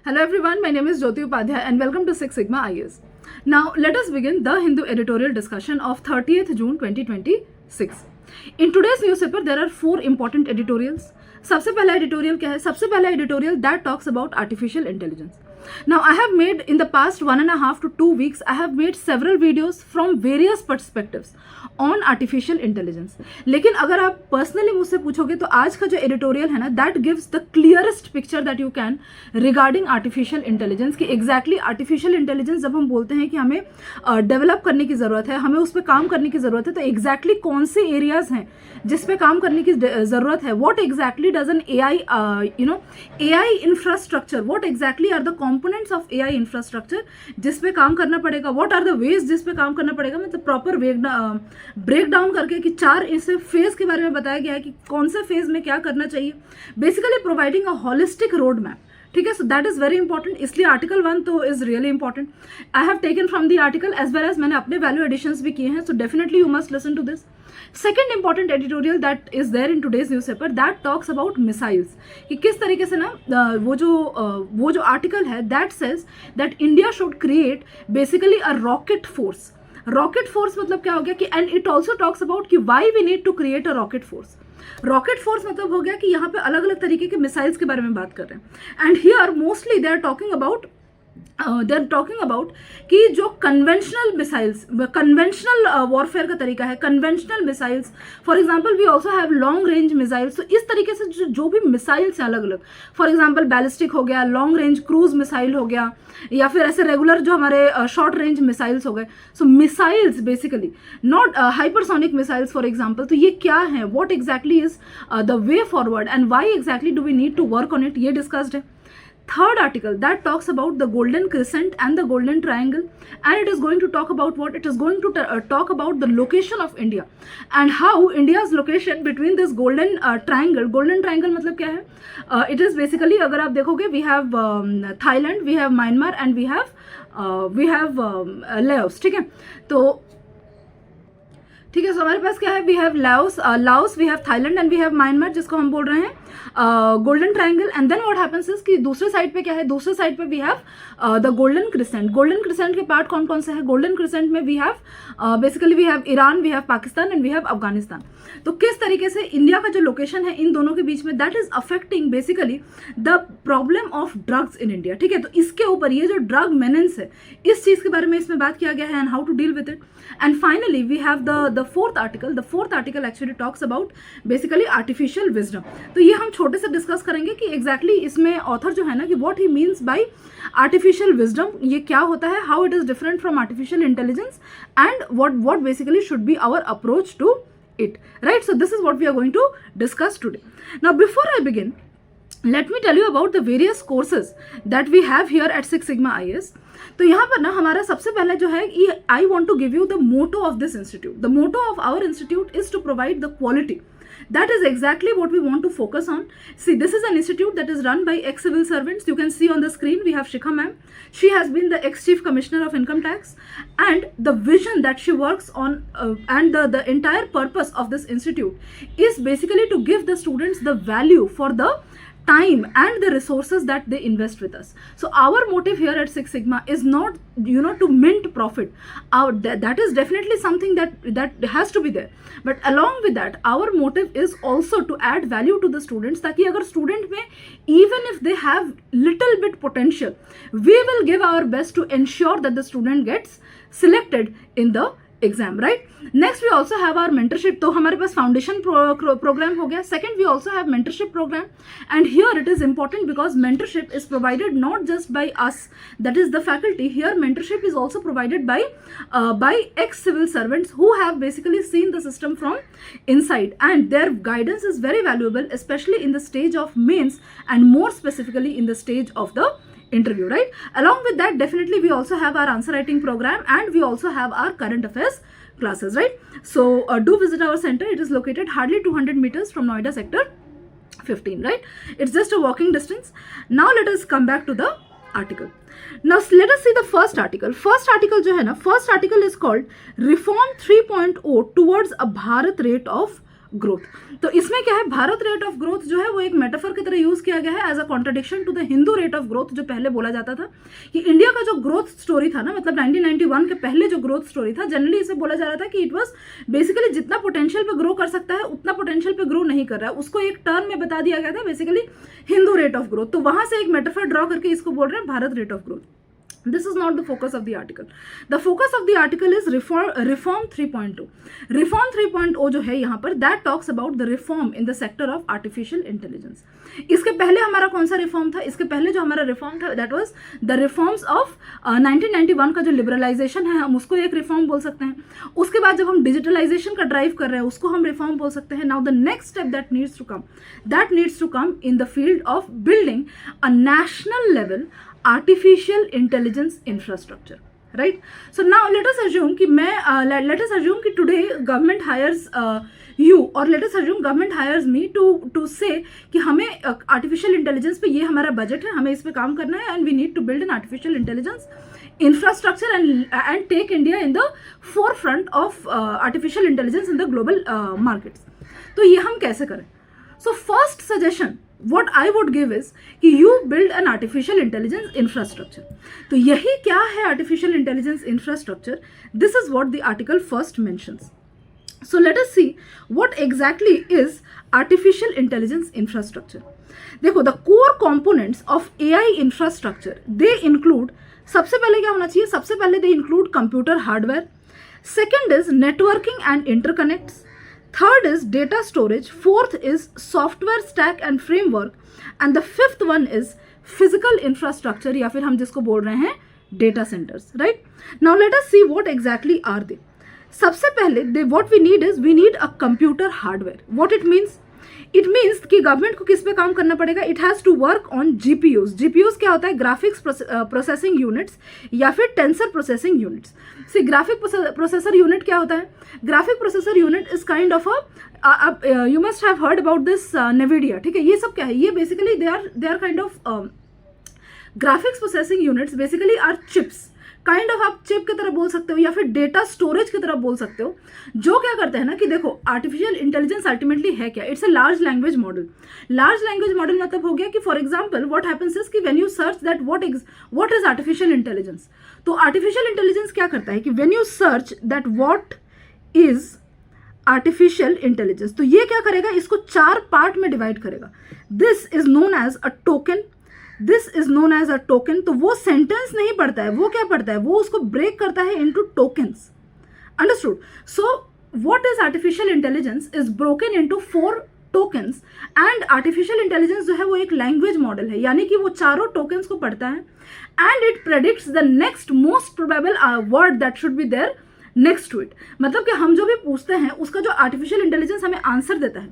Hello everyone, my name is Jyoti Upadhyay and welcome to Six Sigma IAS. Now let us begin the Hindu editorial discussion of 30th June 2026. In today's newspaper there are four important editorials. सबसे पहला editorial क्या है? सबसे पहला editorial that talks about artificial intelligence. Now I have made in the past 1.5 to 2 weeks I have made several videos from various perspectives on artificial intelligence. लेकिन अगर आप personally मुझसे पूछोगे तो आज का जो एडिटोरियल है ना that gives the clearest picture that you can regarding artificial intelligence कि एग्जैक्टली आर्टिफिशियल इंटेलिजेंस जब हम बोलते हैं कि हमें डेवलप करने की ज़रूरत है, हमें उस पर काम करने की ज़रूरत है, तो एग्जैक्टली कौन से एरियाज़ हैं जिस पे काम करने की ज़रूरत है. What exactly does an AI infrastructure, what exactly are the components of AI infrastructure जिस पे काम करना पड़ेगा, व्हाट आर द वेज जिस पे काम करना पड़ेगा. मतलब प्रॉपर ब्रेक डाउन करके कि 4 इसे फेज के बारे में बताया गया है कि कौन से फेज में क्या करना चाहिए. Basically providing a holistic road map. ठीक है, so that is very important. इसलिए आर्टिकल 1 तो is really important. I have taken from the article as well as मैंने अपने वैल्यू एडिशंस भी किए हैं. So definitely you must listen to this. Second important editorial that is there in today's newspaper that talks about missiles कि किस तरीके से ना वो जो आर्टिकल है that says that India should create basically a rocket force. Rocket force मतलब क्या हो गया कि and it also talks about कि why we need to create a rocket force. Rocket force मतलब हो गया कि यहाँ पे अलग अलग तरीके के मिसाइल्स के बारे में बात कर रहे हैं. And here mostly they are talking about कि जो कन्वेंशनल मिसाइल्स, कन्वेंशनल वॉरफेयर का तरीका है, conventional missiles. For example we also have long range missiles. तो इस तरीके से जो भी मिसाइल्स हैं अलग अलग, फॉर एग्जांपल बैलिस्टिक हो गया, लॉन्ग रेंज क्रूज मिसाइल हो गया, या फिर ऐसे रेगुलर जो हमारे शॉर्ट रेंज मिसाइल्स हो गए. So missiles basically not hypersonic missiles for example. तो ये क्या है, what exactly is the way forward and why exactly do we need to work on it, ये डिस्कस्ड है. Third article that talks about the golden crescent and the golden triangle, and it is going to talk about what it is going to talk about the location of India and how India's location between this golden triangle मतलब क्या है. It is basically अगर आप देखोगे we have Thailand, we have Myanmar and we have Laos. ठीक है, तो ठीक है, सो हमारे पास क्या है, we have Laos, we have Thailand and we have Myanmar जिसको हम बोल रहे हैं golden triangle. And then what happens is कि दूसरे साइड पे क्या है, दूसरे साइड पे we have the golden crescent. Golden crescent के पार्ट कौन कौन से हैं. गोल्डन क्रिसेंट में we have basically we have Iran, we have Pakistan and we have Afghanistan. तो किस तरीके से इंडिया का जो लोकेशन है इन दोनों के बीच में that is affecting basically the problem of drugs in India. ठीक है, तो इसके ऊपर ये जो ड्रग मेनेंस है इस चीज के बारे में इसमें बात किया गया है and how to deal with it. And finally we have the fourth article. The fourth article actually talks about basically artificial wisdom. तो ये हम छोटे से डिस्कस करेंगे कि एग्जैक्टली इसमें ऑथर जो है ना कि what he means by artificial wisdom, ये क्या होता है, how it is different from artificial intelligence and what basically should be our approach to it, right? So this is what we are going to discuss today. Now before I begin, let me tell you about the various courses that we have here at Six Sigma IAS. तो यहाँ पर ना हमारा सबसे पहले जो है I want to give you the motto of this institute. The motto of our institute is to provide the quality. That is exactly what we want to focus on. See, this is an institute that is run by ex-civil servants. You can see on the screen we have Shikha ma'am. She has been the ex-chief commissioner of income tax, and the vision that she works on and the entire purpose of this institute is basically to give the students the value for the time and the resources that they invest with us. So our motive here at Six Sigma is not to mint profit. That is definitely something that has to be there, but along with that our motive is also to add value to the students ताकि अगर student में even if they have little bit potential, we will give our best to ensure that the student gets selected in the exam, right. Next we also have our mentorship. तो हमारे पास foundation program हो गया. Second we also have mentorship program and here it is important because mentorship is provided not just by us, that is the faculty. Here mentorship is also provided by ex civil servants who have basically seen the system from inside, and their guidance is very valuable, especially in the stage of mains and more specifically in the stage of the interview, right? Along with that, definitely we also have our answer writing program and we also have our current affairs classes, right? So do visit our center. It is located hardly 200 meters from Noida sector 15, right? It's just a walking distance. Now let us come back to the article. Now let us see the first article. First article जो है ना, first article is called Reform 3.0 towards a Bharat rate of growth. तो इसमें क्या है, Bharat rate of growth जो है वो एक मेटाफर की तरह यूज किया गया है as a contradiction to the Hindu rate of growth, जो पहले बोला जाता था कि इंडिया का जो ग्रोथ स्टोरी था ना, मतलब 1991 के पहले जो ग्रोथ स्टोरी था, जनरली इसे बोला जा रहा था कि इट वाज बेसिकली जितना पोटेंशियल पे ग्रो कर सकता है उतना पोटेंशियल पे ग्रो नहीं कर रहा है, उसको एक टर्म में बता दिया गया था basically Hindu rate of growth. तो वहां से एक मेटाफर ड्रॉ करके इसको बोल रहे हैं Bharat rate of growth. This is not the focus of the article. The focus of the article is reform 3.0. Reform 3.0 जो है यहाँ पर, that talks about the reform in the sector of artificial intelligence. इसके पहले हमारा कौन सा रिफॉर्म था? इसके पहले जो हमारा रिफॉर्म था that was the reforms of 1991 का जो लिबरलाइजेशन है, हम उसको एक रिफॉर्म बोल सकते हैं। उसके बाद जब हम डिजिटलाइजेशन का ड्राइव कर रहे हैं उसको हम रिफॉर्म बोल सकते हैं। Now the next step that needs to come in the field of building a national level artificial intelligence infrastructure, right? So now let us assume कि let us assume कि today government hires you, or let us assume government hires me to say कि हमें artificial intelligence पे ये हमारा budget है, हमें इस पे काम करना है, and we need to build an artificial intelligence infrastructure and take India in the forefront of artificial intelligence in the global markets. तो ये हम कैसे करें? So first suggestion what I would give is कि you build an artificial intelligence infrastructure. तो यही क्या है artificial intelligence infrastructure? This is what the article first mentions. So let us see what exactly is artificial intelligence infrastructure. देखो, the core components of AI infrastructure, they include, सबसे पहले क्या होना चाहिए? सबसे पहले they include computer hardware. Second is networking and interconnects. Third is data storage. Fourth is software stack and framework. And the fifth one is physical infrastructure, या फिर हम जिसको बोल रहे हैं data centers, right? Now let us see what exactly are they. सबसे पहले what we need is we need a computer hardware. What it means? It means कि गवर्नमेंट को किस पे काम करना पड़ेगा? It has to work on GPUs. GPUs क्या होता है? ग्राफिक्स प्रोसेसिंग यूनिट्स या फिर tensor processing units. See graphic processor unit क्या होता है? Graphic processor unit is kind of a, you must have heard about this Nvidia, ठीक है? ये सब क्या है? ये basically they are kind of graphics processing units basically are chips, kind of आप चिप की तरह बोल सकते हो या फिर डेटा स्टोरेज की तरह बोल सकते हो, जो क्या करते हैं ना कि देखो, आर्टिफिशियल इंटेलिजेंस अल्टीमेटली है क्या? It's a large language model. Large language model मतलब हो गया कि for example what happens is कि when you search that what is artificial intelligence, तो आर्टिफिशियल इंटेलिजेंस क्या करता है कि when you search that what is artificial intelligence, तो ये क्या करेगा? इसको 4 पार्ट में डिवाइड करेगा। This is known as a token, this is known as a token. तो वो सेंटेंस नहीं पढ़ता है, वो क्या पढ़ता है? वो उसको ब्रेक करता है into tokens. Understood? So what is artificial intelligence is broken into 4 tokens, and artificial intelligence जो है वो एक लैंग्वेज मॉडल है, यानी कि वो चारों टोकन्स को पढ़ता है and it predicts the next most probable word that should be there next to it. मतलब कि हम जो भी पूछते हैं उसका जो आर्टिफिशियल इंटेलिजेंस हमें आंसर देता है,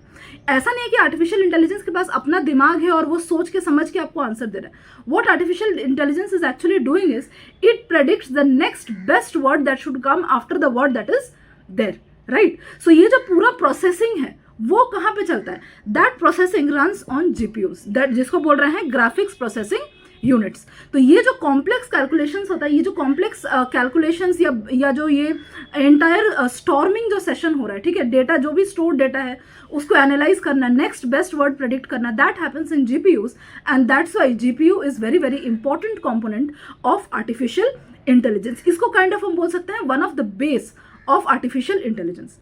ऐसा नहीं है कि आर्टिफिशियल इंटेलिजेंस के पास अपना दिमाग है और वो सोच के समझ के आपको आंसर दे रहा है। What artificial intelligence is actually doing is it predicts the next best word that should come after the word that is there, right? So ये जो पूरा प्रोसेसिंग है वो कहाँ पे चलता है? That processing runs on GPUs, that जिसको बोल रहे हैं ग्राफिक्स प्रोसेसिंग यूनिट्स। तो ये जो कॉम्प्लेक्स कैलकुलेशंस होता है, ये जो कॉम्प्लेक्स कैलकुलेशंस या जो ये एंटायर स्टॉर्मिंग जो सेशन हो रहा है, ठीक है, डेटा जो भी स्टोर डेटा है उसको एनालाइज करना, नेक्स्ट बेस्ट वर्ड प्रेडिक्ट करना, that happens in GPUs, and that's why GPU is very very important component of artificial intelligence. इसको काइंड ऑफ हम बोल सकते हैं one of the base of artificial intelligence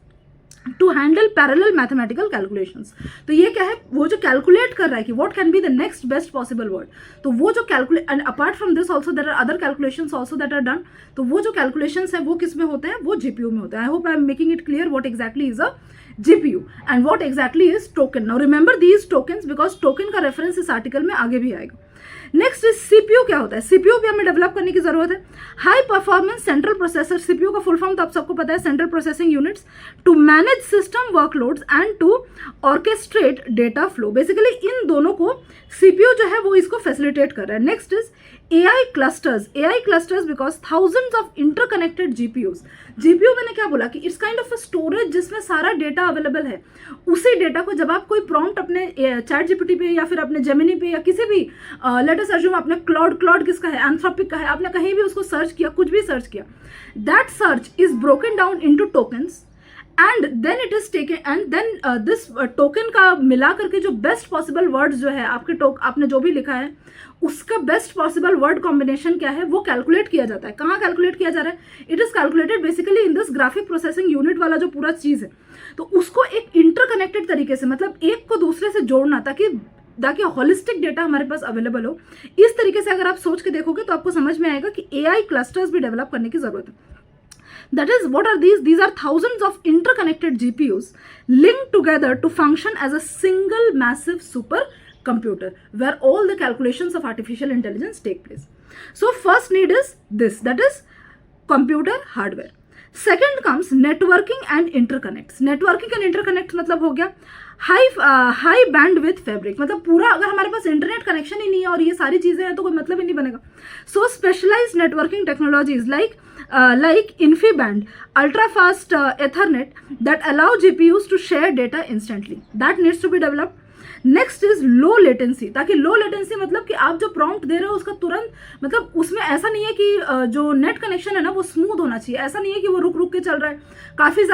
to handle parallel mathematical calculations. तो ये क्या है? वो जो कैलकुलेट कर रहा है कि what can be the next best possible word, तो वो जो calculate, and apart from this also there are other calculations also that are done. तो वो जो कैलकुलेशंस है वो किस में होते हैं? वो जीपीयू में होते हैं। I hope I am making it clear what exactly is a GPU and what exactly is token. Now remember these tokens because token का रेफरेंस इस आर्टिकल में आगे भी आएगा। Next is CPU. क्या होता है? सीपीयू भी हमें डेवलप करने की जरूरत है। High performance central processor, CPU का फुल फॉर्म तो आप सबको पता है, central processing units, to manage system workloads and to orchestrate data flow. Basically इन दोनों को सीपीयू जो है वो इसको फैसिलिटेट कर रहा है। Next is AI clusters because thousands of interconnected GPUs। GPU मैंने क्या बोला कि it's kind of a storage जिसमें सारा डेटा अवेलेबल है। उसी डेटा को जब आप कोई प्रॉम्प्ट अपने चैट जीपीटी पे या फिर अपने जेमिनी पे या किसी भी लेट अस अज्यूम आपने क्लाउड किसका है, एंथ्रोपिक का है, आपने कहीं भी उसको सर्च किया, कुछ भी सर्च किया, that search is broken down into tokens and then it is taken and then this token का मिला करके जो बेस्ट पॉसिबल वर्ड्स जो है आपने जो भी लिखा है उसका बेस्ट पॉसिबल वर्ड कॉम्बिनेशन क्या है वो कैलकुलेट किया जाता है. कहाँ कैलकुलेट किया जा रहा है? It is calculated basically in this graphic processing unit वाला जो पूरा चीज है, तो उसको एक इंटरकनेक्टेड तरीके से, मतलब एक को दूसरे से जोड़ना ताकि हॉलिस्टिक डेटा हमारे पास अवेलेबल हो. इस तरीके से अगर आप सोच के देखोगे तो आपको समझ में आएगा कि एआई क्लस्टर्स भी डेवलप करने की जरूरत है. That is, what are these? These are thousands of interconnected GPUs linked together to function as a single massive supercomputer where all the calculations of artificial intelligence take place. So first need is this, that is computer hardware. Second comes networking and interconnects. Networking and interconnect मतलब हो गया high bandwidth fabric, मतलब पूरा अगर हमारे पास internet connection ही नहीं है और ये सारी चीजें हैं तो कोई मतलब ही नहीं बनेगा. So specialised networking technologies like InfiniBand, ultra fast Ethernet that allow GPUs to share data instantly, that needs to be developed. Next is low latency, ताकि लो लेटेंसी मतलब कि आप जो प्रॉम्प्ट दे रहे हो उसका तुरंत, मतलब उसमें ऐसा नहीं है कि जो नेट कनेक्शन है ना वो स्मूथ होना चाहिए, ऐसा नहीं है कि वो रुक रुक के चल रहा है, काफ़ी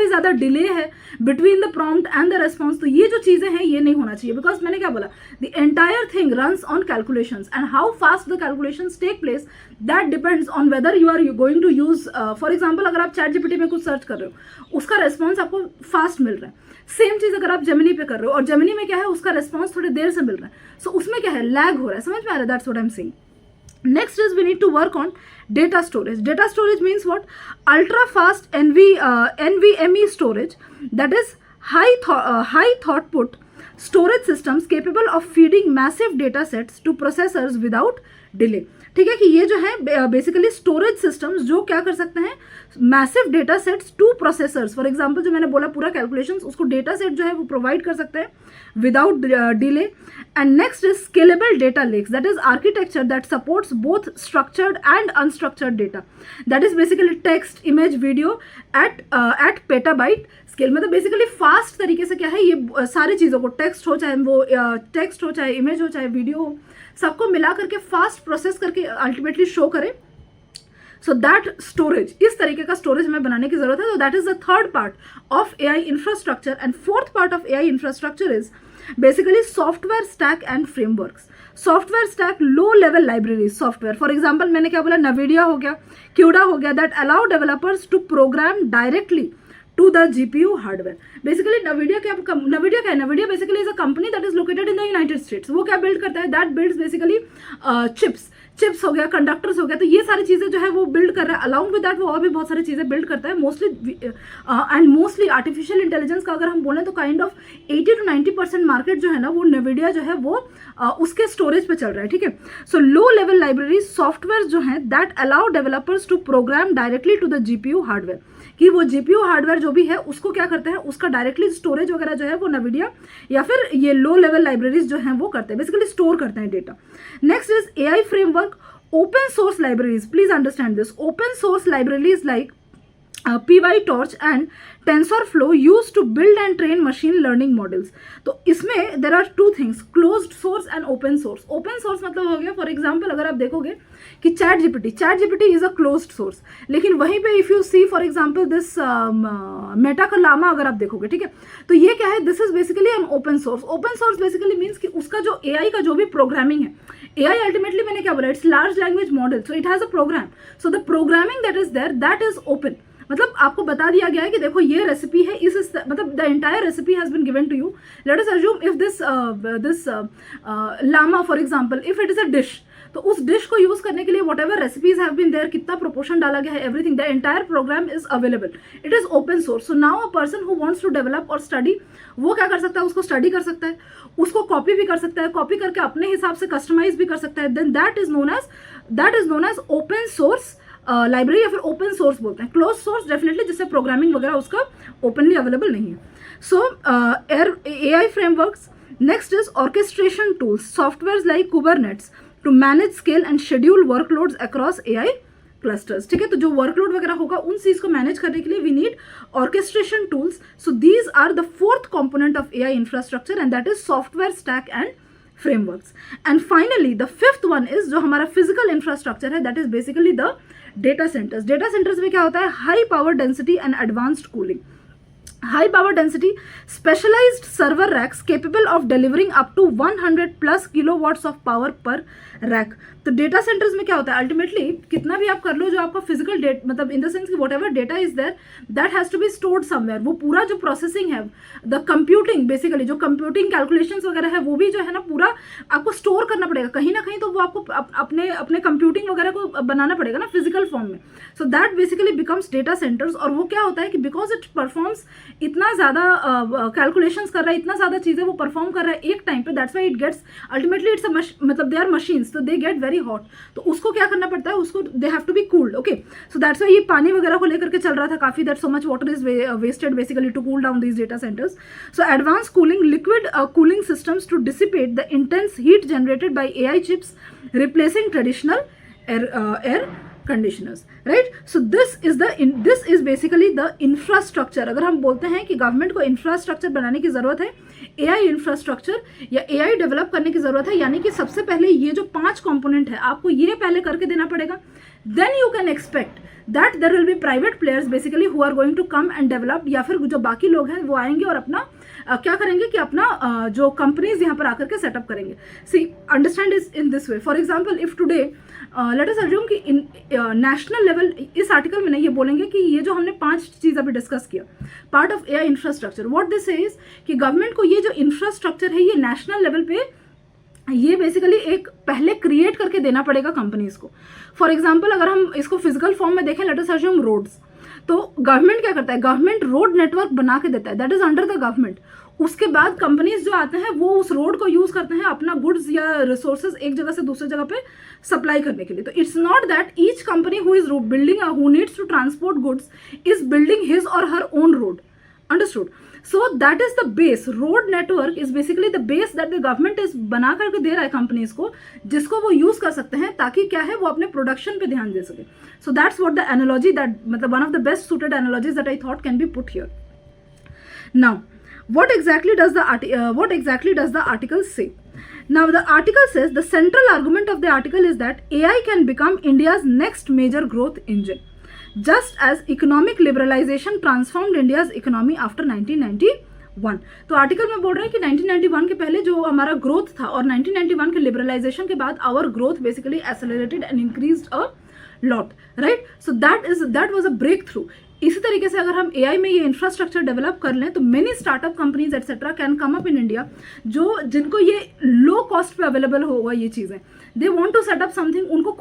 ज़्यादा डिले है between the prompt and the response. तो ये जो चीज़ें हैं ये नहीं होना चाहिए, बिकॉज मैंने क्या बोला, the entire thing runs on calculations and how fast the calculations take place that depends on whether you are going to use. For example अगर आप चैट जीपीटी में कुछ सर्च कर रहे हो उसका रेस्पॉन्स आपको फास्ट मिल रहा है. सेम चीज अगर आप जेमिनी पे कर रहे हो और जेमिनी में क्या है उसका रेस्पॉन्स थोड़ी देर से मिल रहा है, सो उसमें क्या है लैग हो रहा है. समझ में आ रहा है? That's what I am saying. Next is we need to work on data storage. Data storage means what? Ultra fast NVMe storage, that is high throughput storage systems capable of feeding massive data sets to processors without delay. ठीक है कि ये जो है basically storage systems जो क्या कर सकते हैं, massive data sets to processors. For example जो मैंने बोला पूरा कैलकुलेशंस उसको डेटा सेट जो है वो प्रोवाइड कर सकते हैं without delay. And next is scalable data lakes, that is architecture that supports both structured and unstructured data, that is basically text, image, video at petabyte scale. मतलब basically fast तरीके से क्या है ये सारी चीज़ों को, टेक्स्ट हो चाहे वो टेक्स्ट हो चाहे इमेज हो चाहे वीडियो हो, सबको मिला करके फास्ट प्रोसेस करके अल्टीमेटली शो करे. सो दैट स्टोरेज, इस तरीके का स्टोरेज हमें बनाने की जरूरत है. तो that is the third part of AI infrastructure. And fourth part of AI infrastructure is basically software stack and frameworks. Software stack, low level libraries software. For example मैंने क्या बोला, नवीडिया हो गया, क्यूडा हो गया, that allow developers to program directly to the GPU hardware. Basically NVIDIA क्या है? NVIDIA basically is a company that is located in the United States. वो क्या बिल्ड करता है? That builds basically चिप्स हो गया, कंडक्टर्स हो गया, तो ये सारी चीज़ें जो है वो बिल्ड कर रहा है. अलॉन्ग विद दैट वो और भी बहुत सारी चीज़ें बिल्ड करता है. मोस्टली आर्टिफिशियल इंटेलिजेंस का अगर हम बोलें तो काइंड ऑफ 80 to 90% मार्केट जो है ना वो NVIDIA जो है वो उसके स्टोरेज पे चल रहा है. ठीक है. So low level library software जो है that allow developers to program directly to the GPU hardware, कि वो GPU हार्डवेयर जो भी है उसको क्या करते हैं, उसका डायरेक्टली स्टोरेज वगैरह जो है वो NVIDIA या फिर ये लो लेवल लाइब्रेरीज जो हैं वो करते हैं, बेसिकली स्टोर करते हैं data. Next is AI framework, open source libraries. Please understand this. Open source libraries like PyTorch and TensorFlow used to build and train machine learning models. तो इसमें there are two things, closed source and open source. Open source मतलब हो गया, for example अगर आप देखोगे कि ChatGPT is a closed source, लेकिन वहीं पे if you see for example this Meta का लामा अगर आप देखोगे, ठीक है, तो ये क्या है, this is basically an open source. Open source basically means कि उसका जो AI का जो भी प्रोग्रामिंग है, AI ultimately मैंने क्या बोला, it's large language model, so it has a program, so the programming that is there that is open. मतलब आपको बता दिया गया है कि देखो ये रेसिपी है, इस मतलब the entire recipe has been given to you. Let us assume if this Llama for example if it is a dish, तो उस डिश को यूज करने के लिए whatever recipes have been there, कितना प्रोपोर्शन डाला गया है, everything, the entire program is available, it is open source. So now a person who wants to develop और स्टडी, वो क्या कर सकता है, उसको स्टडी कर सकता है, उसको कॉपी भी कर सकता है, कॉपी करके अपने हिसाब से कस्टमाइज भी कर सकता है. Then that is known as open source library या फिर ओपन सोर्स बोलते हैं. क्लोज सोर्स डेफिनेटली जिससे प्रोग्रामिंग वगैरह उसका ओपनली अवेलेबल नहीं है. So AI frameworks. Next is orchestration tools, software like Kubernetes to manage, scale and schedule workloads across AI clusters. ठीक है, तो जो वर्कलोड वगैरह होगा उन चीज को मैनेज करने के लिए we need orchestration tools. So these are the fourth component of AI infrastructure and that is software stack and frameworks. And finally the fifth one is जो हमारा physical infrastructure है, that is basically the data centers. Data centers में क्या होता है? High power density and advanced cooling. High power density specialized server racks capable of delivering up to 100 plus kilowatts of power per rack. तो data centres में क्या होता है? Ultimately कितना भी आप कर लो, जो आपका फिजिकल डेट मतलब इन द सेंस कि whatever data is there that has to be stored somewhere, वो पूरा जो प्रोसेसिंग है, द कंप्यूटिंग, बेसिकली जो कंप्यूटिंग कैलकुलेशंस वगैरह है वो भी जो है ना पूरा आपको स्टोर करना पड़ेगा कहीं ना कहीं, तो वो आपको अपने कंप्यूटिंग वगैरह को बनाना पड़ेगा ना फिजिकल फॉर्म में. So that basically becomes data centres. और वो क्या होता है कि बिकॉज इट परफॉर्म्स इतना ज़्यादा कैलकुलेशंस कर रहा है, इतना ज़्यादा चीज़ें वो परफॉर्म कर रहा है एक टाइम पे, that's why it gets ultimately it's मतलब दे आर मशीन्स, तो दे गेट वेरी हॉट. तो उसको क्या करना पड़ता है? उसको they have to be cooled. Okay, so that's why ये पानी वगैरह को लेकर के चल रहा था काफ़ी, that so much water is wasted basically to cool down these data centres. So advance cooling, liquid cooling systems to dissipate the intense heat generated by AI chips, replacing traditional air conditioners, right? So this is basically the infrastructure. अगर हम बोलते हैं कि government को infrastructure बनाने की ज़रूरत है, AI इंफ्रास्ट्रक्चर या AI डेवलप करने की ज़रूरत है, यानी कि सबसे पहले ये जो 5 कंपोनेंट है आपको ये पहले करके देना पड़ेगा. Then you can expect that there will be private players basically who are going to come and develop, या फिर जो बाकी लोग हैं वो आएंगे और अपना क्या करेंगे कि अपना जो कंपनीज यहाँ पर आकर के सेटअप करेंगे. See understand is in this way. For example if today let us assume कि इन नेशनल लेवल, इस आर्टिकल में नहीं ये बोलेंगे कि ये जो हमने 5 चीज़ अभी डिस्कस किया part of AI infrastructure, what this is कि गवर्नमेंट को ये जो इंफ्रास्ट्रक्चर है ये नेशनल लेवल पे ये बेसिकली एक पहले क्रिएट करके देना पड़ेगा कंपनीज को. फॉर एग्जाम्पल अगर हम इसको फिजिकल फॉर्म में देखें, लेट अस अज्यूम रोड्स, तो गवर्नमेंट क्या करता है? गवर्नमेंट रोड नेटवर्क बना के देता है, that is under the government. उसके बाद कंपनीज जो आते हैं वो उस रोड को यूज करते हैं अपना गुड्स या रिसोर्सेज एक जगह से दूसरी जगह पे सप्लाई करने के लिए. तो it's not that each company who is building who needs to transport goods is building his or her own road. Understood? So that is the base. Road network is basically the base that the government is बना करके दे रहा है companies को, जिसको वो use कर सकते हैं ताकि क्या है वो अपने प्रोडक्शन पे ध्यान दे सके. So that's what the analogy that मतलब one of the best suited analogies that I thought can be put here. Now what exactly does the article say? Now the article says, the central argument of the article is that AI can become India's next major growth engine, just as economic liberalization transformed India's economy after 1991. तो article में बोल रहे हैं कि 1991 के पहले जो हमारा ग्रोथ था और 1991 के लिबरलाइजेशन के बाद our growth basically accelerated and increased a lot, right? So that was a breakthrough. इसी तरीके से अगर हम AI में ये इंफ्रास्ट्रक्चर डेवलप कर लें तो many startup companies etcetera can come up in India, जो जिनको ये लो कॉस्ट पे अवेलेबल होगा ये चीज़ें. They want to set up something, उनको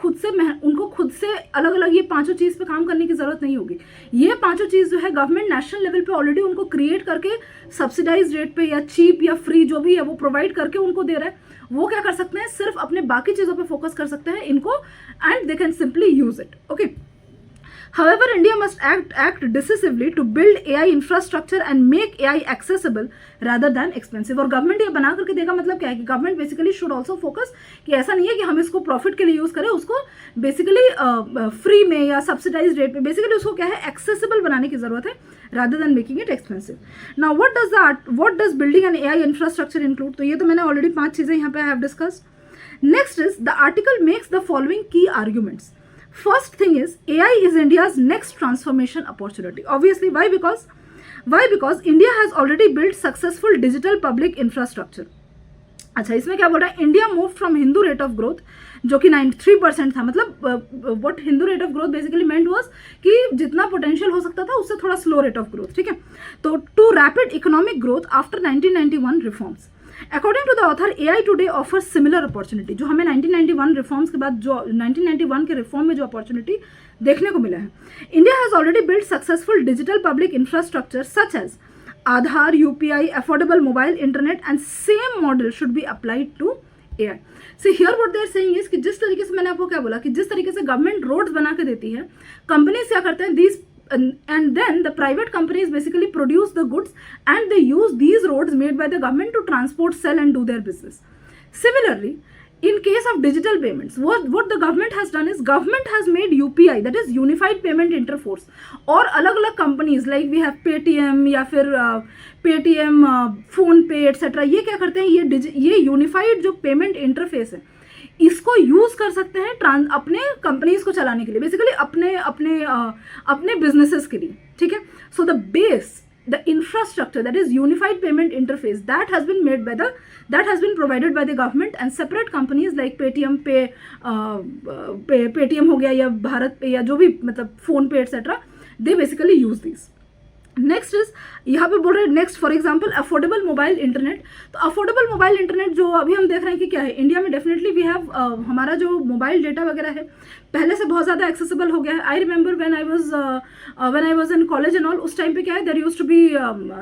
खुद से अलग अलग ये 5 चीज़ पे काम करने की ज़रूरत नहीं होगी. ये 5 चीज़ जो है गवर्नमेंट नेशनल लेवल पे ऑलरेडी उनको क्रिएट करके सब्सिडाइज रेट पे या चीप या फ्री जो भी है वो प्रोवाइड करके उनको दे रहा है. वो क्या कर सकते हैं? सिर्फ अपने बाकी चीज़ों पर फोकस कर सकते हैं इनको, and they can simply use it. Okay. However, India must act decisively to build AI infrastructure and make AI accessible rather than expensive. और गवर्नमेंट ये बना करके देगा मतलब क्या है कि government basically should also focus कि ऐसा नहीं है कि हम इसको प्रॉफिट के लिए यूज करें, उसको बेसिकली फ्री में या सब्सिडाइज रेट पे बेसिकली उसको क्या है एक्सेसिबल बनाने की जरूरत है rather than making it expensive. Now what does building an AI infrastructure include? तो ये तो मैंने ऑलरेडी 5 चीजें यहाँ पे have discussed. Next is the article makes the following key arguments. First thing is AI is India's next transformation opportunity. Obviously, why? Because India has already built successful digital public infrastructure. अच्छा, इसमें क्या बोल रहा है? India move from Hindu rate of growth जो कि 93% था. मतलब what Hindu rate of growth basically meant was कि जितना पोटेंशियल हो सकता था उससे थोड़ा स्लो रेट ऑफ ग्रोथ, ठीक है. तो to rapid economic growth after 1991 reforms. According to the author, AI today offers similar opportunity. जो हमें 1991 रिफॉर्म्स के बाद जो 1991 के रिफॉर्म में जो अपॉर्चुनिटी देखने को मिला है. India has already built successful digital public infrastructure such as Aadhaar, UPI, affordable mobile internet, and same model should be applied to AI. See here what they are saying is कि जिस तरीके से मैंने आपको क्या बोला कि जिस तरीके से गवर्नमेंट रोड्स बना के देती है, कंपनीज क्या करते हैं these and then the private companies basically produce the goods and they use these roads made by the government to transport, sell and do their business. Similarly, in case of digital payments, what the government has done is government has made UPI, that is Unified Payment Interface, और अलग अलग companies like we have Paytm या फिर Paytm, phone पे etcetera, ये क्या करते हैं, ये यूनिफाइड जो पेमेंट इंटरफेस है इसको यूज कर सकते हैं अपने कंपनीज को चलाने के लिए, बेसिकली अपने बिजनेसेस के लिए, ठीक है. So the base, the infrastructure, that is unified payment interface, that has been provided by the government, and separate companies like Paytm Paytm हो गया या भारत पे या जो भी मतलब फोन पे etcetera, they basically use these. Next is यहाँ पे बोल रहे हैं next for example affordable mobile internet. तो अफोर्डेबल मोबाइल इंटरनेट जो अभी हम देख रहे हैं कि क्या है, इंडिया में डेफिनेटली वी हैव हमारा जो मोबाइल डेटा वगैरह है पहले से बहुत ज़्यादा एक्सेसिबल हो गया है. I remember when I was in college and all, उस टाइम पे क्या है, there used to be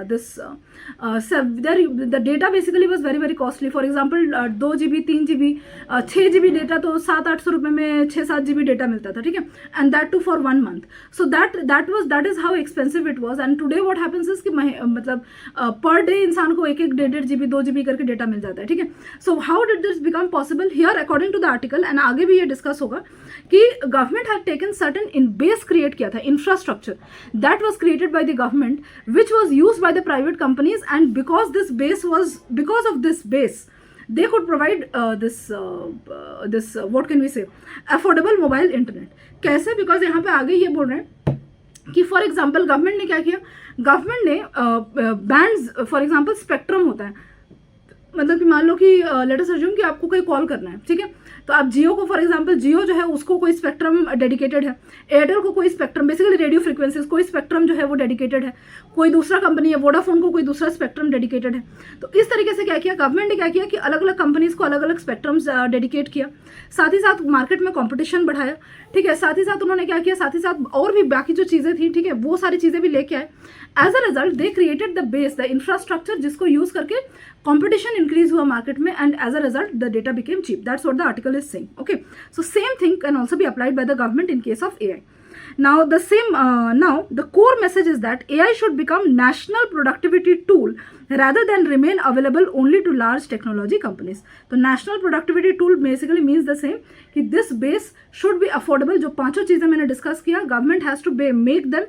this the data basically was very very costly. For example 2 GB 3 GB 6 GB data तो 700-800 रुपये में 6-7 GB डेटा मिलता था, ठीक है, and that too for 1 month. So that is how expensive it was. And today what happens is कि मतलब per day इंसान को 1-1 GB 2 GB करके डेटा मिल जाता है, ठीक है. So how did this become possible here according to the article, and आगे भी ये डिस्कस होगा कि government had taken certain in base create किया था, infrastructure that was created by the government which was used by the private companies, and because of this base they could provide this what can we say, affordable mobile internet. कैसे? Because यहाँ पे आगे ये बोल रहे हैं कि for example government ने क्या किया, गवर्नमेंट ने बैंड्स, फॉर एग्जाम्पल स्पेक्ट्रम होता है, मतलब कि मान लो कि लेट अस अज्यूम कि आपको कोई कॉल करना है, ठीक है, तो आप जियो को फॉर एग्जांपल जियो जो है उसको कोई स्पेक्ट्रम डेडिकेटेड है, एयरटेल को कोई स्पेक्ट्रम, बेसिकली रेडियो फ्रीक्वेंसीज कोई स्पेक्ट्रम जो है वो डेडिकेटेड है, कोई दूसरा कंपनी है वोडाफोन को कोई दूसरा स्पेक्ट्रम डेडिकेटेड है. तो इस तरीके से क्या किया गवर्नमेंट ने, क्या किया कि अलग अलग कंपनीज को अलग अलग स्पेक्ट्रम्स डेडिकेट किया, साथ ही साथ मार्केट में कॉम्पिटिशन बढ़ाया, ठीक है, साथ ही साथ उन्होंने क्या किया, साथ ही साथ और भी बाकी जो चीज़ें थी, ठीक है, वो सारी चीज़ें भी लेके आए. As a result they created the base, the infrastructure, जिसको यूज करके competition increase हुआ मार्केट में, and as a result the data became cheap. That's what the article is saying. Okay, so same thing can also be applied by the government in case of AI. Now the core message is that AI should become national productivity tool rather than remain available only to large technology companies. तो national productivity tool basically means the same कि this base should be affordable. जो पांचों चीजें मैंने discuss किया, government has to make them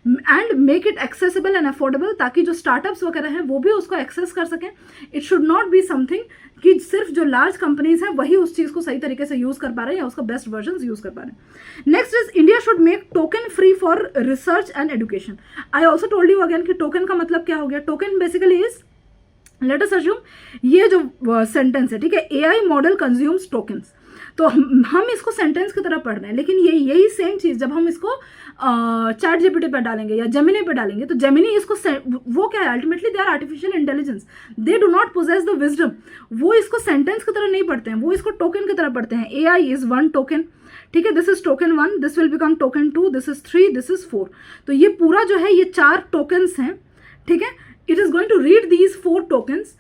and make it accessible and affordable, ताकि जो startups वगैरह हैं वो भी उसको एक्सेस कर सकें. It should not be something कि सिर्फ जो लार्ज कंपनीज हैं वही उस चीज़ को सही तरीके से यूज़ कर पा रहे हैं या उसका बेस्ट वर्जन यूज़ कर पा रहे हैं. Next is India should make token free for research and education. I also told you again कि टोकन का मतलब क्या हो गया. Token basically is, late us assume ये जो सेंटेंस है, ठीक है, एआई मॉडल कंज्यूम्स टोकन्स, तो हम इसको सेंटेंस की तरह पढ़ रहे हैं, लेकिन यही सेम चीज़ जब हम इसको चैट जीपीटी पर डालेंगे या जेमिनी पे डालेंगे, तो जेमिनी इसको वो क्या है, ultimately they are artificial intelligence, they do not possess the wisdom. वो इसको सेंटेंस की तरह नहीं पढ़ते हैं, वो इसको टोकन की तरह पढ़ते हैं. AI इज 1 टोकन, ठीक है, this is token 1, this will become token 2, this is 3, this is 4. तो ये पूरा जो है ये 4 टोकन्स हैं, ठीक है. It is going to read these 4 tokens.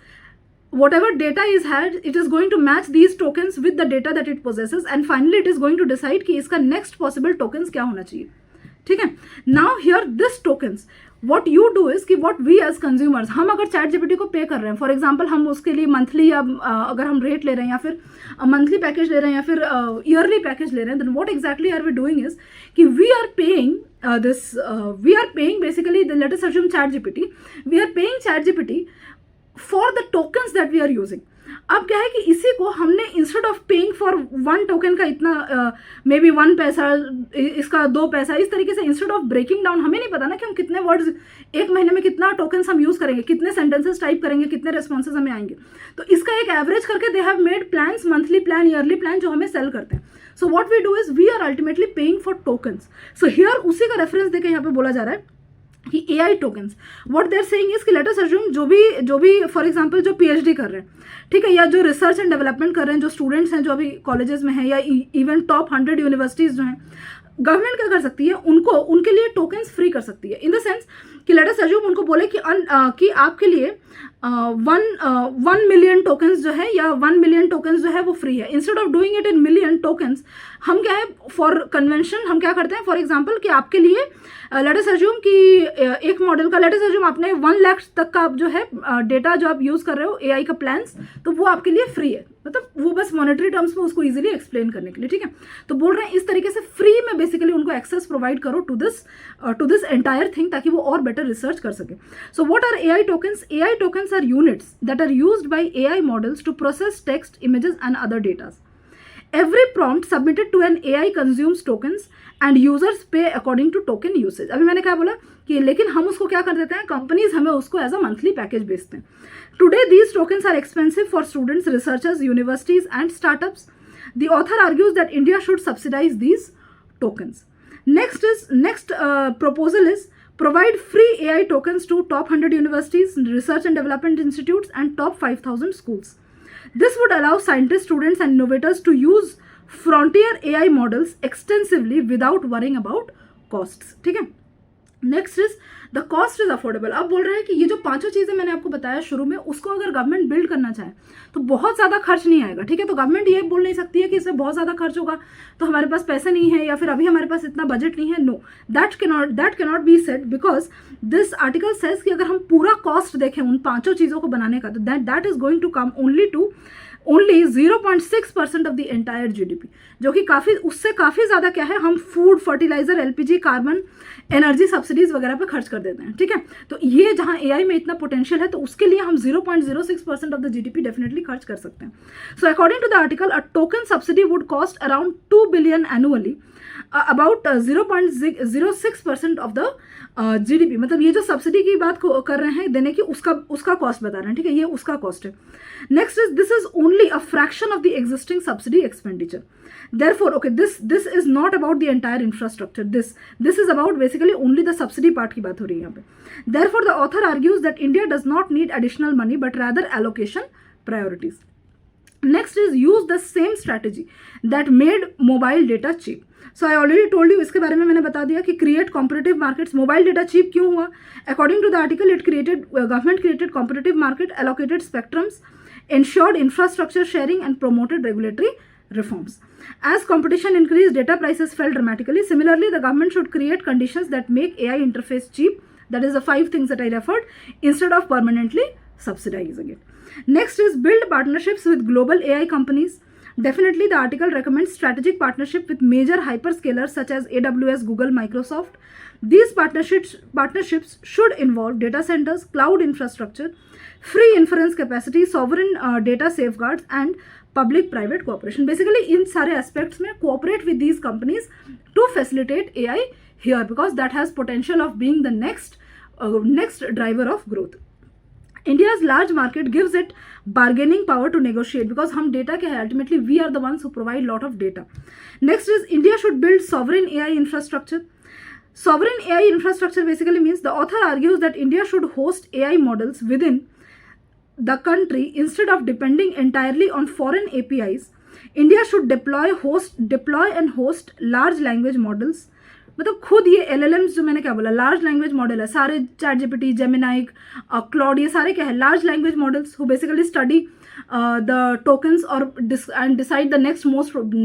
Whatever data is had, it is going to match these tokens with the data that it possesses, and finally it is going to decide कि इसका next possible tokens क्या होना चाहिए, ठीक है. Now here this tokens, what you do is कि what we as consumers, हम अगर चैट जीपीटी को पे कर रहे हैं, फॉर एग्जाम्पल हम उसके लिए मंथली या अगर हम रेट ले रहे हैं या फिर मंथली पैकेज ले रहे हैं या फिर ईयरली पैकेज ले रहे हैं, then what exactly are we doing is कि we are paying basically, let us assume chat GPT, we are paying chat GPT for the tokens that we are using. अब क्या है कि इसी को हमने instead of paying for 1 token का इतना मे बी 1 पैसा, इसका 2 पैसा, इस तरीके से इंस्टेड ऑफ ब्रेकिंग डाउन, हमें नहीं पता ना कि हम कितने वर्ड्स एक महीने में कितना टोकन्स हम यूज़ करेंगे, कितने सेंटेंसेस टाइप करेंगे, कितने रेस्पॉन्सेज हमें आएंगे. तो इसका एक एवरेज करके they have made plans, monthly plan, yearly plan, जो हमें सेल करते हैं. So what we do is we are ultimately paying for tokens. So here उसी का रेफरेंस देकर यहाँ पे बोला जा रहा है कि AI tokens, what they're saying is कि लेट अस अज्यूम जो भी फॉर एग्जांपल जो PhD कर रहे हैं, ठीक है, या जो रिसर्च एंड डेवलपमेंट कर रहे हैं, जो स्टूडेंट्स हैं जो अभी कॉलेजेस में हैं, या इवन टॉप 100 यूनिवर्सिटीज़ जो हैं, गवर्नमेंट क्या कर सकती है, उनके लिए टोकन्स फ्री कर सकती है. इन द सेंस कि लेट अस अज्यूम उनको बोले कि आपके लिए 1 मिलियन टोकन्स जो है या 1 मिलियन टोकन्स जो है वो फ्री है। Instead of doing it in million tokens, हम क्या है फॉर कन्वेंशन हम क्या करते हैं, फॉर एग्जांपल कि आपके लिए लेट अस अज्यूम कि एक मॉडल का लेट अस अज्यूम आपने 1 लाख तक का जो है डेटा जो आप यूज़ कर रहे हो एआई का प्लान्स, तो वो आपके लिए फ्री है। मतलब वो बस मॉनेटरी टर्म्स में उसको इजीली एक्सप्लेन करने के लिए, ठीक है। तो बोल रहे हैं इस तरीके से फ्री में बेसिकली उनको एक्सेस प्रोवाइड करो टू दिस एंटायर थिंग, ताकि वो और बेटर रिसर्च कर सके। So what are AI tokens? AI tokens are units that are used by AI models to process text, images and other data. Every prompt submitted to an AI consumes tokens and users pay according to token usage. अभी मैंने क्या बोला कि लेकिन हम उसको क्या कर देते हैं, कंपनीज हमें उसको एज अ मंथली पैकेज बेचते हैं. Today these tokens are expensive for students, researchers, universities and startups. The author argues that India should subsidize these tokens. Next proposal is provide free AI tokens to top 100 universities, research and development institutes and top 5,000 schools. This would allow scientists, students and innovators to use frontier AI models extensively without worrying about costs. ठीक है. Next is the cost is affordable. अब बोल रहे हैं कि ये जो पांचों चीजें मैंने आपको बताया शुरू में, उसको अगर गवर्नमेंट बिल्ड करना चाहे तो बहुत ज्यादा खर्च नहीं आएगा, ठीक है. तो गवर्नमेंट ये बोल नहीं सकती है कि इसमें बहुत ज्यादा खर्च होगा तो हमारे पास पैसे नहीं है या फिर अभी हमारे पास इतना बजट नहीं है. No, that cannot be said because this article says कि अगर हम पूरा कॉस्ट देखें उन पांचों चीजों को बनाने का, तो that is going to come only 0.6% of the entire GDP, जो कि उससे काफ़ी ज़्यादा क्या है, हम food, fertiliser, LPG, carbon, energy subsidies वगैरह पे खर्च कर देते हैं, ठीक है. तो ये जहाँ एआई में इतना पोटेंशियल है तो उसके लिए हम 0.06% ऑफ द जीडीपी डेफिनेटली खर्च कर सकते हैं. So according to the article a token subsidy would cost around 2 billion annually, about 0.06% of the GDP. मतलब ये जो सब्सिडी की बात कर रहे हैं देने की, उसका कॉस्ट बता रहे हैं, ठीक है. ये उसका कॉस्ट है. Next is this is only a fraction of the existing subsidy expenditure. Therefore, okay, this is not about the entire infrastructure. This is about basically only the subsidy part की बात हो रही है यहाँ पे. Therefore, the author argues that India does not need additional money but rather allocation priorities. Next is use the same strategy that made mobile data cheap. So I already told you, इसके बारे में मैंने बता दिया कि create competitive markets. Mobile data cheap क्यों हुआ? According to the article, government created competitive market, allocated spectrums, ensured infrastructure sharing and promoted regulatory reforms. As competition increased, data prices fell dramatically. Similarly, the government should create conditions that make AI interface cheap. That is the 5 things that I referred, instead of permanently subsidizing it. Next is build partnerships with global AI companies. Definitely, the article recommends strategic partnership with major hyperscalers such as AWS, Google, Microsoft. These partnerships should involve data centers, cloud infrastructure, free inference capacity, sovereign data safeguards, and public-private cooperation. Basically, in सारे aspects में cooperate with these companies to facilitate AI here, because that has potential of being the next driver of growth. India's large market gives it bargaining power to negotiate, because हम data क्या है, ultimately we are the ones who provide lot of data. Next is India should build sovereign AI infrastructure. Sovereign AI infrastructure basically means, the author argues that India should host AI models within the country instead of depending entirely on foreign APIs. India should deploy and host large language models. मतलब खुद ये LLMs जो मैंने क्या बोला, large language model है सारे, chat GPT, Gemini, Claude, ये सारे क्या है, large language models who basically study the tokens और and decide the next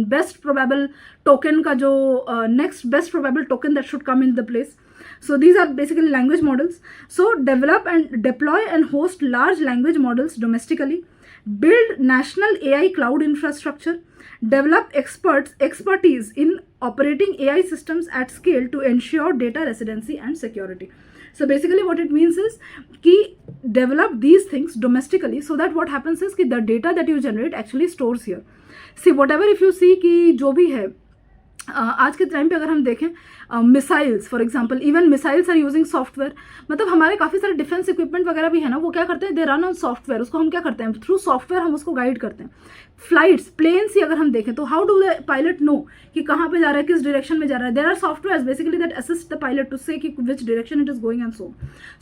best probable token का जो next best probable token that should come in the place. So these are basically language models. So develop and deploy and host large language models domestically. Build national AI cloud infrastructure. Develop expertise in operating AI systems at scale to ensure data residency and security. So basically what it means is कि develop these things domestically so that what happens is कि the data that you generate actually stores here. See, whatever if you see कि जो भी है आज के time पे अगर हम देखें missiles for example, even missiles are using software. मतलब हमारे काफ़ी सारे डिफेंस इक्विपमेंट वगैरह भी है ना, वो क्या करते हैं, दे रन ऑन सॉफ्टवेयर. उसको हम क्या करते हैं, थ्रू सॉफ्टवेयर हम उसको गाइड करते हैं. फ्लाइट्स, प्लेन्स ही अगर हम देखें तो how do the pilot know कि कहाँ पे जा रहा है, किस डायरेक्शन में जा रहा है. There are software basically that assist the pilot to say कि which direction it is going and so.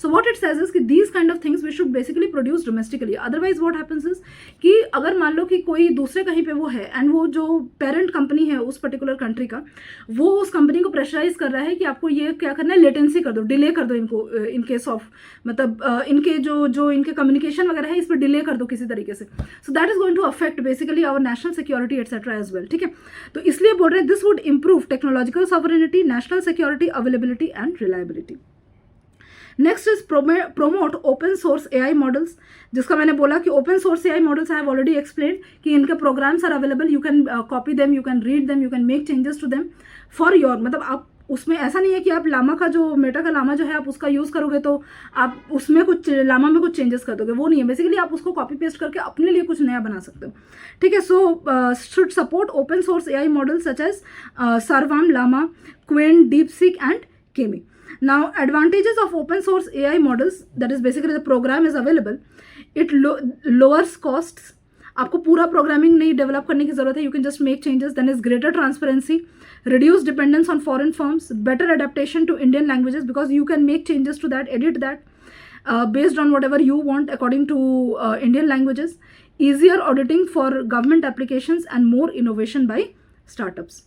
So what it says is कि these kind of things we should basically produce domestically. Otherwise what happens is कि अगर मान लो कि कोई दूसरे कहीं पे वो है एंड वो जो पेरेंट कंपनी है उस पर्टिकुलर कंट्री का, का, वो उस कंपनी को प्रेशराइज कर रहा है कि आपको ये क्या करना है, लेटेंसी कर दो, डिले कर दो इनको, इन केस ऑफ मतलब इनके जो इनके कम्युनिकेशन वगैरह है इस पर डिले कर दो किसी तरीके से. So that is going to affect basically our national security etcetera as well. ठीक है, तो इसलिए बोल रहे हैं this would improve technological sovereignty, national security, availability and reliability. Next is promote open source AI models, जिसका मैंने बोला कि open source AI models I have already explain कि इनके programs are available, you can copy them, you can read them, you can make changes to them for your, मतलब आप उसमें ऐसा नहीं है कि आप लामा का जो मेटा का लामा जो है आप उसका यूज़ करोगे तो आप उसमें कुछ लामा में कुछ चेंजेस कर दोगे, वो नहीं है. बेसिकली आप उसको कॉपी पेस्ट करके अपने लिए कुछ नया बना सकते हो. ठीक है, so should support open source AI models such as Sarvam, Llama, Qwen, DeepSeek and केमी. Now, advantages of open source AI models, that is basically the program is available. It lowers costs. आपको पूरा प्रोग्रामिंग नहीं develop करने की जरूरत है, you can just make changes. Then is greater transparency, reduce dependence on foreign firms, better adaptation to Indian languages because you can make changes to that, edit that based on whatever you want according to Indian languages, easier auditing for government applications and more innovation by startups.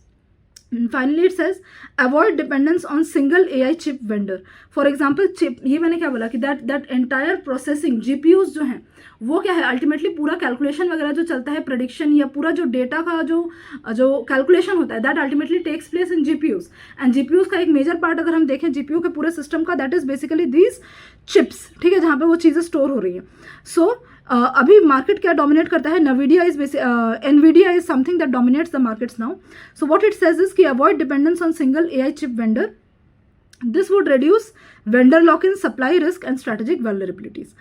And finally it says avoid dependence on single AI chip vendor. For example chip, ये मैंने क्या बोला कि that entire processing GPUs जो हैं वो क्या है, अल्टीमेटली पूरा कैलकुलेशन वगैरह जो चलता है, प्रेडिक्शन या पूरा जो डेटा का जो कैलकुलेशन होता है, that ultimately takes place in GPUs. And GPUs का एक मेजर पार्ट अगर हम देखें GPU के पूरे सिस्टम का, that is basically these chips. ठीक है, जहाँ पे वो चीज़ें स्टोर हो रही हैं. सो अभी मार्केट क्या डोमिनेट करता है, NVIDIA is something that dominates the markets now. So what it says is कि avoid dependence on single AI chip vendor. This would reduce vendor lock-in, supply risk, and strategic vulnerabilities.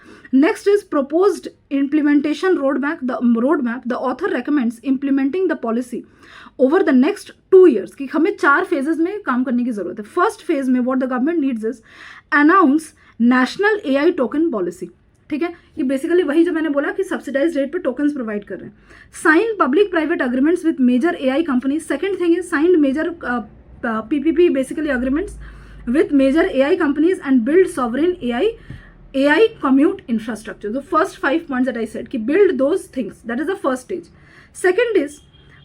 Next is proposed implementation roadmap. The author recommends implementing the policy over the next 2 years. कि हमें 4 phases में काम करने की जरूरत है. First phase में what the government needs is announce national AI token policy. ठीक है, ये बेसिकली वही जो मैंने बोला कि सब्सिडाइज रेट पे टोकन्स प्रोवाइड कर रहे हैं. Sign public private agreements with major AI companies. Second thing is signed major PPP basically agreements with major AI companies and build sovereign AI commute infrastructure. The first 5 points that I said, ki build those things. That is the first stage. Second is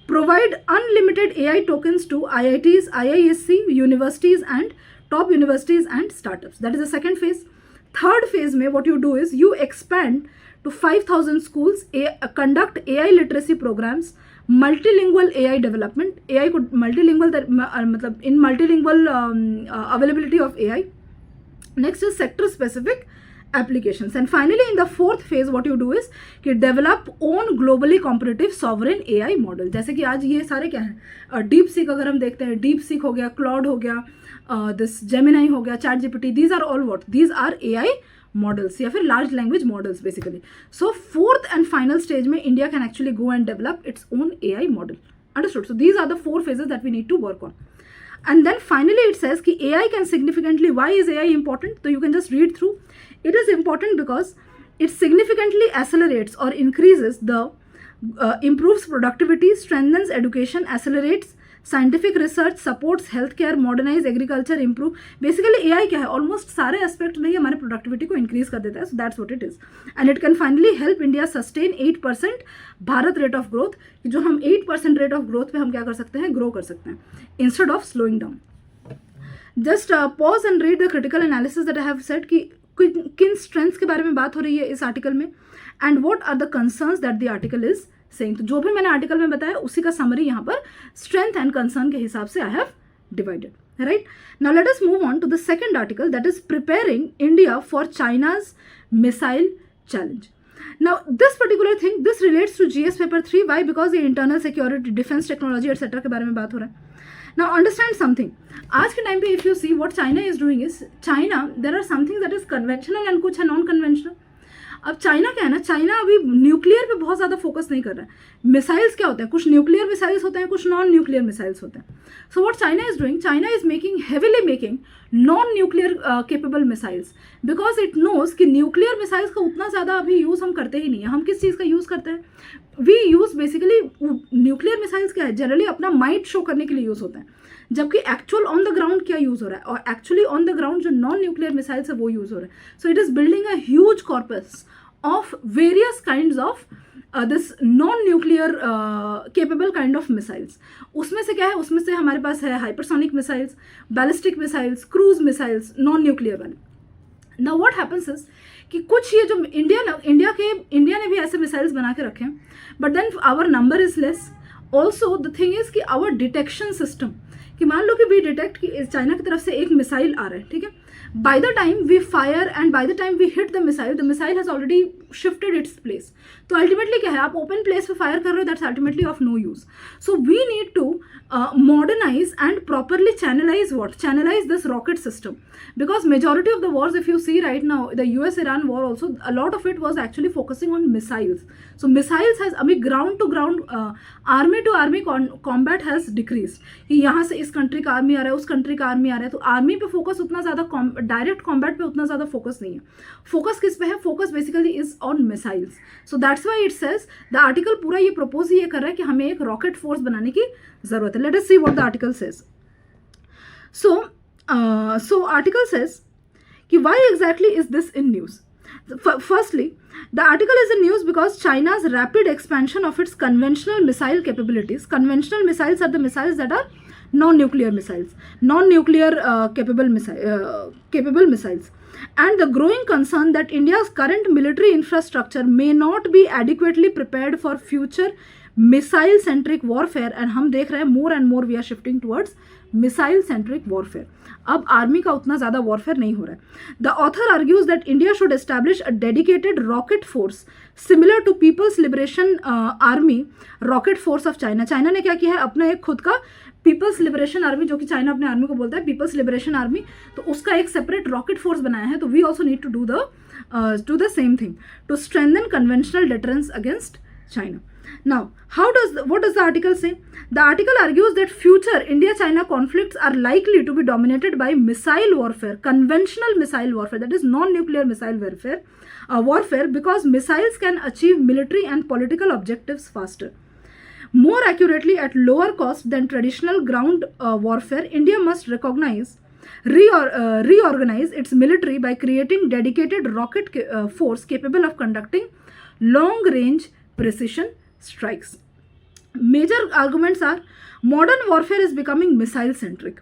provide unlimited AI tokens to IITs, IISc, universities and top universities and startups. That is the second phase. Third phase mein what you do is you expand to 5,000 schools, conduct AI literacy programs, multilingual AI development. AI को multilingual मतलब in multilingual availability of AI. Next is sector specific applications. And finally in the fourth phase what you do is कि develop own globally competitive sovereign AI model. जैसे कि आज ये सारे क्या हैं, डीप सीक अगर हम देखते हैं, डीप सीक हो गया, क्लाउड हो गया, दिस जेमिनाई हो गया, chat GPT, these are all what, these are AI models या फिर large language models basically. So fourth and final stage में India can actually go and develop its own AI model. Understood? So these are the 4 phases that we need to work on. And then finally it says कि AI can significantly, why is AI important? So you can just read through. It is important because it significantly accelerates or increases the improves productivity, strengthens education, accelerates scientific research, supports healthcare, modernize agriculture, improve. Basically AI क्या है, almost सारे aspect में ही हमारे productivity को increase कर देता है. सो that's what it is. And it can finally help India sustain 8% Bharat rate of growth. जो हम 8% रेट ऑफ ग्रोथ पे हम क्या कर सकते हैं, ग्रो कर सकते हैं instead of slowing down. Just pause and read the critical analysis that I have said कि किन स्ट्रेंथ्स के बारे में बात हो रही है इस आर्टिकल में, and what are the concerns that the article is saying. तो जो भी मैंने आर्टिकल में बताया उसी का समरी यहाँ पर स्ट्रेंथ एंड कंसर्न के हिसाब से I have divided. Right, now let us move on to the second article that is preparing India for China's missile challenge. Now this particular thing, this relates to GS paper 3. Why? Because ये internal security, defense technology etc. के बारे में बात हो रहा है. Now understand something. आज के टाइम पे if you see what China is doing is, China there are something that is conventional and कुछ है नॉन कन्वेंशनल. अब चाइना क्या है ना, चाइना अभी न्यूक्लियर पे बहुत ज़्यादा फोकस नहीं कर रहा है. मिसाइल्स क्या होते हैं, कुछ न्यूक्लियर मिसाइल्स होते हैं, कुछ नॉन न्यूक्लियर मिसाइल्स होते हैं. So what China is doing, China is making heavily making non nuclear capable missiles, because it knows कि न्यूक्लियर मिसाइल्स का उतना ज़्यादा अभी यूज़ हम करते ही नहीं है. हम किस चीज़ का यूज़ करते हैं, we use basically nuclear missiles क्या है, जनरली अपना माइट शो करने के लिए यूज़ होता है. जबकि एक्चुअल ऑन द ग्राउंड क्या यूज़ हो रहा है, और एक्चुअली ऑन द ग्राउंड जो नॉन न्यूक्लियर मिसाइल्स है वो यूज़ हो रहा है. So it is building a huge corpus of various kinds of this non nuclear capable kind of missiles. उसमें से क्या है, उसमें से हमारे पास है hypersonic missiles, ballistic missiles, cruise missiles, non nuclear वाले. नाउ व्हाट हैपेंस इज कि कुछ ये जो इंडिया ने भी ऐसे मिसाइल्स बना के रखे हैं, but then our number is less. Also the thing is कि आवर डिटेक्शन सिस्टम, कि मान लो कि वी डिटेक्ट कि चाइना की तरफ से एक मिसाइल आ रहा है, ठीक है, by the time we fire and by the time we hit the missile has already shifted its place. तो अल्टीमेटली क्या है, आप ओपन प्लेस पे फायर कर रहे हो, that's ultimately of no use. So we need to modernize and properly channelize this rocket system, because majority of the wars, if you see right now, the US-Iran war also, a lot of it was actually focusing on missiles. So missiles has अभी ground to ground army to army combat has decreased, कि यहाँ से इस country का army आ रहा है, उस country का आर्मी आ रहा है, तो आर्मी पे फोकस उतना ज़्यादा, डायरेक्ट कॉम्बैट पे उतना ज़्यादा फोकस नहीं है. फोकस किस पे है, focus basically is on missiles. So that's why it says, the article पूरा ये प्रपोज ये कर रहा है कि हमें एक रॉकेट फोर्स बनाने की जरूरत है. Let us see what the article says. So article says कि why exactly is this in news. Firstly, the article is in news because China's rapid expansion of its conventional missile capabilities. Conventional missiles are the missiles that are non-nuclear missiles, non-nuclear capable missiles, and the growing concern that India's current military infrastructure may not be adequately prepared for future missile centric warfare. And हम देख रहे हैं more and more we are shifting towards missile centric warfare. अब army का उतना ज़्यादा warfare नहीं हो रहा है. The author argues that India should establish a dedicated rocket force similar to People's Liberation Army rocket force of China. चाइना ने क्या किया है, अपना एक खुद का पीपल्स लिबरेशन आर्मी, जो कि चाइना अपने आर्मी को बोलता है पीपल्स लिबरेशन आर्मी, तो उसका एक सेपरेट रॉकेट फोर्स बनाया है. तो we also need to do the same thing to strengthen conventional deterrence against China. Now, what does the article say? The article argues that future India-China conflicts are likely to be dominated by missile warfare, conventional missile warfare, that is non-nuclear missile warfare, because missiles can achieve military and political objectives faster. More accurately, at lower cost than traditional ground warfare, India must reorganize its military by creating dedicated rocket force capable of conducting long-range precision strikes. Major arguments are modern warfare is becoming missile centric.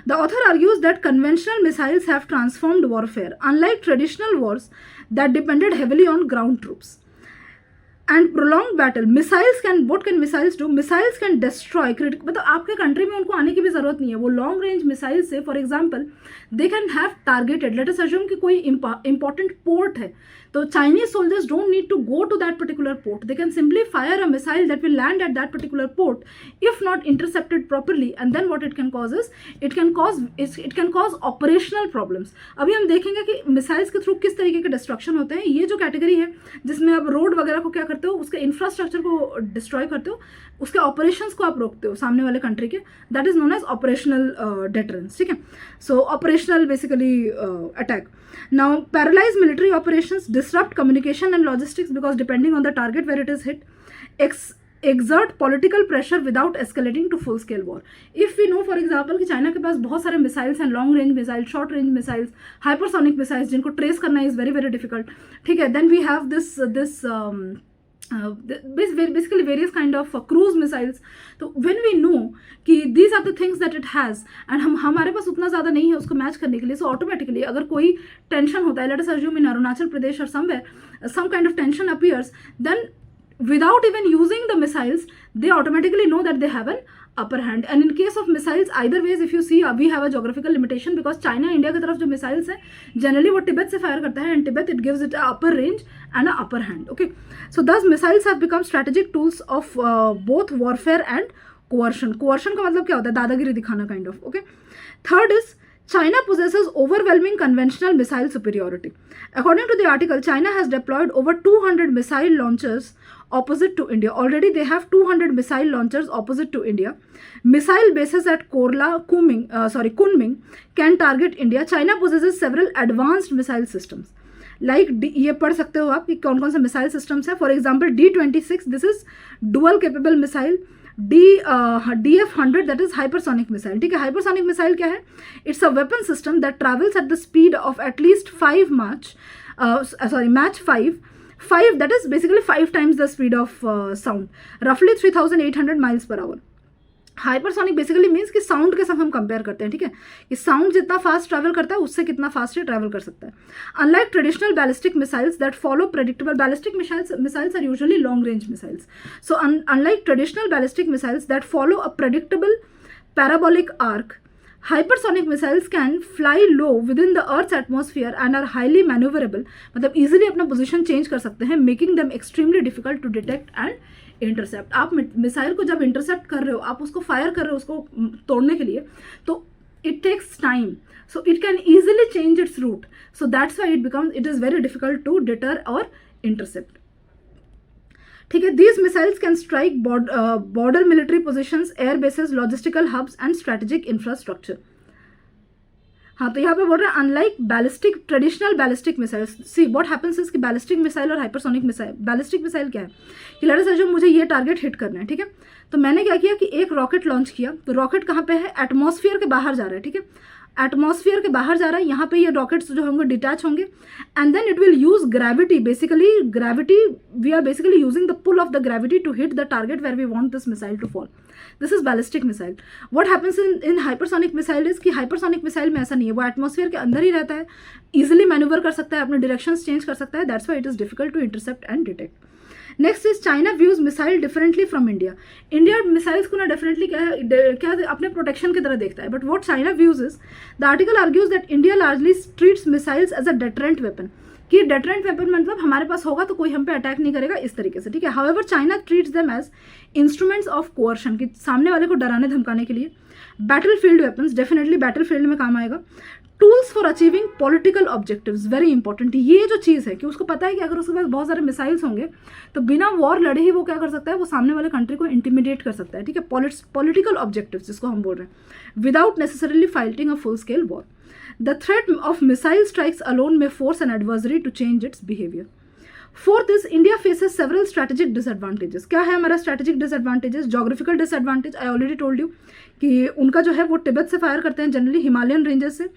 The author argues that conventional missiles have transformed warfare, unlike traditional wars that depended heavily on ground troops and prolonged battle. What can missiles do? Missiles can destroy critical, मतलब आपके country में उनको आने की भी जरूरत नहीं है. वो लॉन्ग रेंज मिसाइल से, for example, they can have targeted, let us assume कि कोई इंपॉर्टेंट पोर्ट है, तो Chinese soldiers don't need to go to that particular port. They can simply fire a missile that will land at that particular port if not intercepted properly, and then what it can cause is it can cause operational problems. अभी हम देखेंगे कि missiles के through किस तरीके के destruction होते हैं. ये जो कैटेगरी है जिसमें आप रोड वगैरह को क्या करते हो, उसके इंफ्रास्ट्रक्चर को डिस्ट्रॉय करते हो, उसके ऑपरेशंस को आप रोकते हो सामने वाले कंट्री के, that is known as operational deterrence. ठीक है, so operational basically attack. Now, paralyze military operations, disrupt communication and logistics because depending on the target where it is hit, exert political pressure without escalating to full scale war. If we know, for example, कि China के पास बहुत सारे missiles हैं, long range missile, short range missiles, hypersonic missiles, जिनको trace करना is very very difficult. ठीक है, then we have this basically various kind of cruise missiles. तो when we know कि these are the things that it has and हमारे पास उतना ज़्यादा नहीं है उसको मैच करने के लिए, so automatically अगर कोई टेंशन होता है, let us assume in Arunachal Pradesh or somewhere some kind of tension appears, then without even using the missiles, they automatically know that they have an upper hand. And in case of missiles, either ways, if you see, we have a geographical limitation because China, India की तरफ जो missiles हैं, generally वो तिब्बत से fire करता है, and Tibet it gives it a upper range and a upper hand. Okay, so thus missiles have become strategic tools of both warfare and coercion. Coercion का मतलब क्या होता है? दादागिरी दिखाना kind of. Okay, third is China possesses overwhelming conventional missile superiority. According to the article, China has deployed over 200 missile launchers opposite to India. Already they have 200 missile launchers opposite to India. Missile bases at Kunming can target India. China possesses several advanced missile systems. Like ये पढ़ सकते हो आप कि कौन कौन से missile systems हैं. For example D-26, this is dual capable missile. DF-100, that is hypersonic missile. ठीक है, hypersonic missile क्या है? It's a weapon system that travels at the speed of at least Mach 5 5, that is basically 5 times the speed of sound, roughly 3800 miles per hour. Hypersonic basically means कि sound के साथ हम compare करते हैं, ठीक है, कि साउंड जितना फास्ट ट्रैवल करता है उससे कितना फास्ट ट्रैवल कर सकता है. Unlike traditional ballistic missiles that follow predictable, ballistic missiles are usually long range missiles. So unlike traditional ballistic missiles that follow a predictable parabolic arc, hypersonic missiles can fly low within the Earth's atmosphere and are highly maneuverable. मतलब easily अपना position change कर सकते हैं, making them extremely difficult to detect and intercept. आप missile को जब intercept कर रहे हो, आप उसको fire कर रहे हो उसको तोड़ने के लिए, तो it takes time, so it can easily change its route. So that's why it is very difficult to deter or intercept. ठीक है, these missiles can strike border military positions, air bases, logistical hubs and strategic infrastructure. हाँ, तो यहाँ पे बोल रहे हैं unlike ballistic, traditional ballistic missiles. See what happens is कि बैलिस्टिक मिसाइल और हाइपरसोनिक मिसाइल, बैलिस्टिक मिसाइल क्या है कि लेट्स सपोज मुझे ये टारगेट हिट करना है, ठीक है, तो मैंने क्या किया कि एक रॉकेट लॉन्च किया. तो रॉकेट कहाँ पे है, एटमॉस्फेयर के बाहर जा रहा है, ठीक है, एटमॉस्फेयर के बाहर जा रहा है. यहाँ पे ये रॉकेट्स जो होंगे डिटैच होंगे and then it will use gravity, basically gravity, we are basically using the pull of the gravity to hit the target where we want this missile to fall. This is ballistic missile. What happens in hypersonic missile is कि hypersonic missile में ऐसा नहीं है, वो atmosphere के अंदर ही रहता है, इजिली मैन्यूवर कर सकता है, अपने डायरेक्शंस चेंज कर सकता है. That's why it is difficult to intercept and detect. Next is China views missile differently from India. India missiles को ना डेफिनेटली क्या अपने प्रोटेक्शन की तरह देखता है, but what China views is, the article argues that India largely treats missiles as a deterrent weapon, कि deterrent weapon मतलब हमारे पास होगा तो कोई हम पे अटैक नहीं करेगा इस तरीके से, ठीक है. However China treats them as instruments of coercion, कि सामने वाले को डराने धमकाने के लिए. Battlefield weapons, definitely battlefield में काम आएगा. Tools for achieving political objectives, very important. ये जो चीज़ है कि उसको पता है कि अगर उसके पास बहुत सारे मिसाइल्स होंगे तो बिना वॉर लड़े ही वो क्या कर सकता है, वो सामने वाले कंट्री को इंटिमिडेट कर सकता है, ठीक है. पॉलिटिकल ऑब्जेक्टिव्स जिसको हम बोल रहे हैं, without necessarily fighting a full scale war. The threat of missile strikes alone में force an adversary to change its behaviour. Fourth is India faces several strategic disadvantages. क्या है हमारा strategic disadvantages? Geographical disadvantage, I already told you कि उनका जो है वो तिब्बत से फायर करते हैं, जनरली हिमालयन रेंजेस से,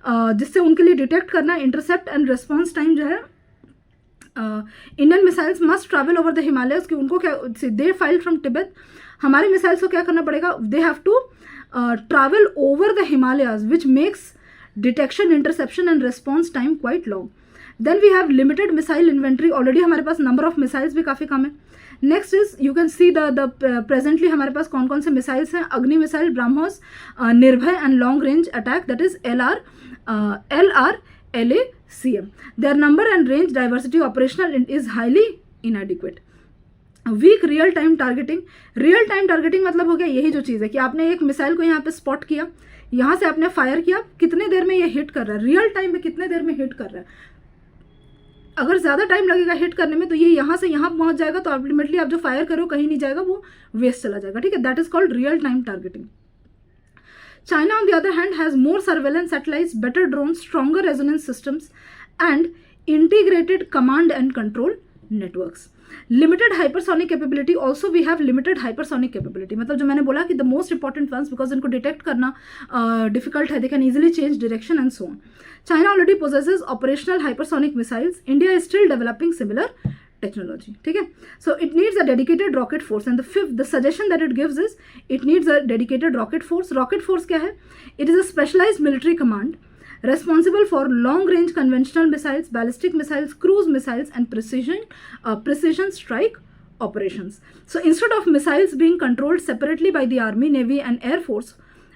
जिससे उनके लिए डिटेक्ट करना, इंटरसेप्ट एंड रिस्पॉन्स टाइम जो है, Indian missiles must travel over the Himalayas, कि उनको क्या, दे फाइल फ्रॉम तिब्बत, हमारे मिसाइल्स को क्या करना पड़ेगा, they have to travel over the Himalayas which makes detection, interception and response time quite long. Then we have limited missile inventory, already हमारे पास नंबर ऑफ मिसाइल्स भी काफ़ी कम है. Next is you can see the presently हमारे पास कौन कौन से मिसाइल्स हैं. अग्नि मिसाइल, ब्रह्मोस, निर्भय and long range attack, that is LRLACM. Their number and range diversity operational is highly inadequate. Weak real time targeting. Real time targeting मतलब हो गया यही जो चीज़ है कि आपने एक मिसाइल को यहाँ पे स्पॉट किया, यहाँ से आपने फायर किया, कितने देर में ये हिट कर रहा है, रियल टाइम में कितने देर में हिट कर रहा है. अगर ज़्यादा टाइम लगेगा हिट करने में तो ये यहाँ से यहाँ पहुँच जाएगा, तो अल्टीमेटली आप जो फायर करो कहीं नहीं जाएगा, वो वेस्ट चला जाएगा, ठीक है. That is called real time targeting. China, on the other hand, has more surveillance satellites, better drones, stronger resonance systems, and integrated command and control networks. Limited hypersonic capability. Also, we have limited hypersonic capability. मतलब जो मैंने बोला कि the most important ones, because इनको detect करना difficult है, they can easily change direction and so on. China already possesses operational hypersonic missiles. India is still developing similar technology, ठीक है. So it needs a dedicated rocket force, and the suggestion that it gives is it needs a dedicated rocket force. Rocket force क्या है? It is a specialized military command responsible for long range conventional missiles, ballistic missiles, cruise missiles and precision strike operations. So instead of missiles being controlled separately by the army, navy and air force,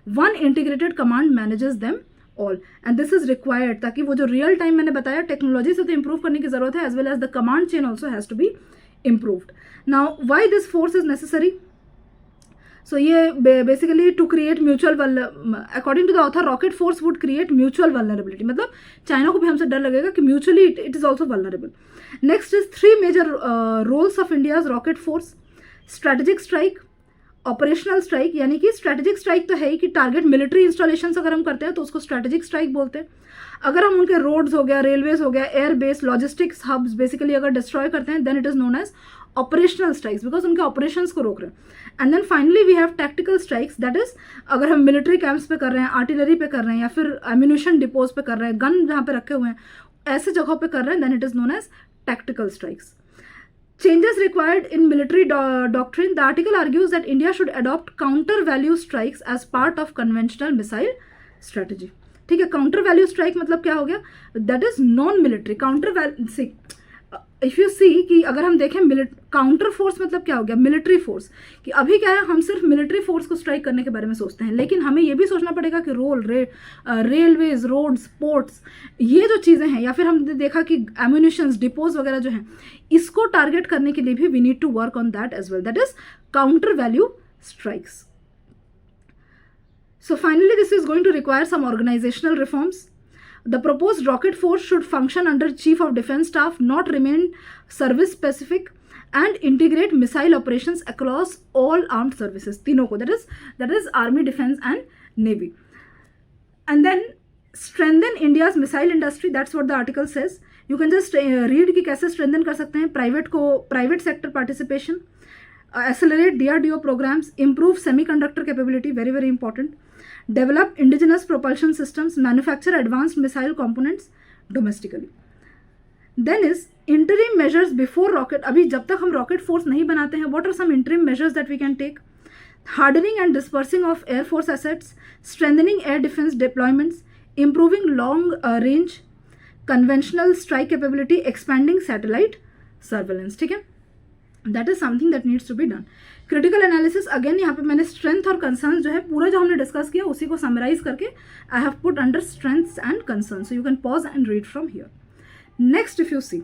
one integrated command manages them all, and this is required ताकि वो जो real time मैंने बताया technology से तो improve करने की जरूरत है, as well as the command chain also has to be improved. Now why this force is necessary? So ये basically to create mutual, according to the author, rocket force would create mutual vulnerability. मतलब China को भी हमसे डर लगेगा कि mutually it is also vulnerable. Next is 3 major roles of India's rocket force. Strategic strike, operational strike, यानी कि strategic strike तो है ही कि टारगेट मिलिट्री इंस्टॉलेशन अगर हम करते हैं तो उसको स्ट्रेटेजिक स्ट्राइक बोलते हैं. अगर हम उनके रोड्स हो गया, रेलवेज हो गया, air base, logistics hubs basically अगर डिस्ट्रॉय करते हैं, then it is known as operational strikes, because उनके ऑपरेशंस को रोक रहे हैं. And then finally we have tactical strikes, that is अगर हम मिलिट्री कैंप्स पे कर रहे हैं, आर्टिलरी पे कर रहे हैं, या फिर एम्यूनिशन डिपोज पे कर रहे हैं, गन जहाँ पे रखे हुए हैं, ऐसे जगहों पे कर रहे हैं, then it is known as tactical strikes. Changes required in military doctrine. The article argues that India should adopt counter value strikes as part of conventional missile strategy. ठीक है, काउंटर वैल्यू स्ट्राइक मतलब क्या हो गया, that is non military counter value. If you see कि अगर हम देखें काउंटर फोर्स मतलब क्या हो गया, मिलिट्री फोर्स. कि अभी क्या है, हम सिर्फ मिलिट्री फोर्स को स्ट्राइक करने के बारे में सोचते हैं, लेकिन हमें ये भी सोचना पड़ेगा कि रेलवेज, रोड्स, पोर्ट्स, ये जो चीज़ें हैं, या फिर हमने देखा कि एम्यूनिशंस, डिपोज वगैरह जो हैं, इसको टारगेट करने के लिए भी we need to work on that as well. That is counter value strikes. So finally, this is going to require some organizational reforms. The proposed rocket force should function under Chief of Defence Staff, not remain service specific, and integrate missile operations across all armed services. तीनों को, that is Army, Defence and Navy. And then strengthen India's missile industry. That's what the article says. You can just read कि कैसे strengthen कर सकते हैं. Private sector participation, accelerate DRDO programs, improve semiconductor capability, very very important. Develop indigenous propulsion systems, manufacture advanced missile components domestically. Then is interim measures before rocket. अभी जब तक हम rocket force नहीं बनाते हैं, what are some interim measures that we can take? Hardening and dispersing of air force assets, strengthening air defense deployments, improving long range conventional strike capability, expanding satellite surveillance. ठीक है, that is something that needs to be done. Critical analysis, again यहाँ पे मैंने strength और concern जो है पूरा जो हमने डिस्कस किया उसी को समराइज करके I have put under strengths and concern. So you can pause and read from here. Next if you see,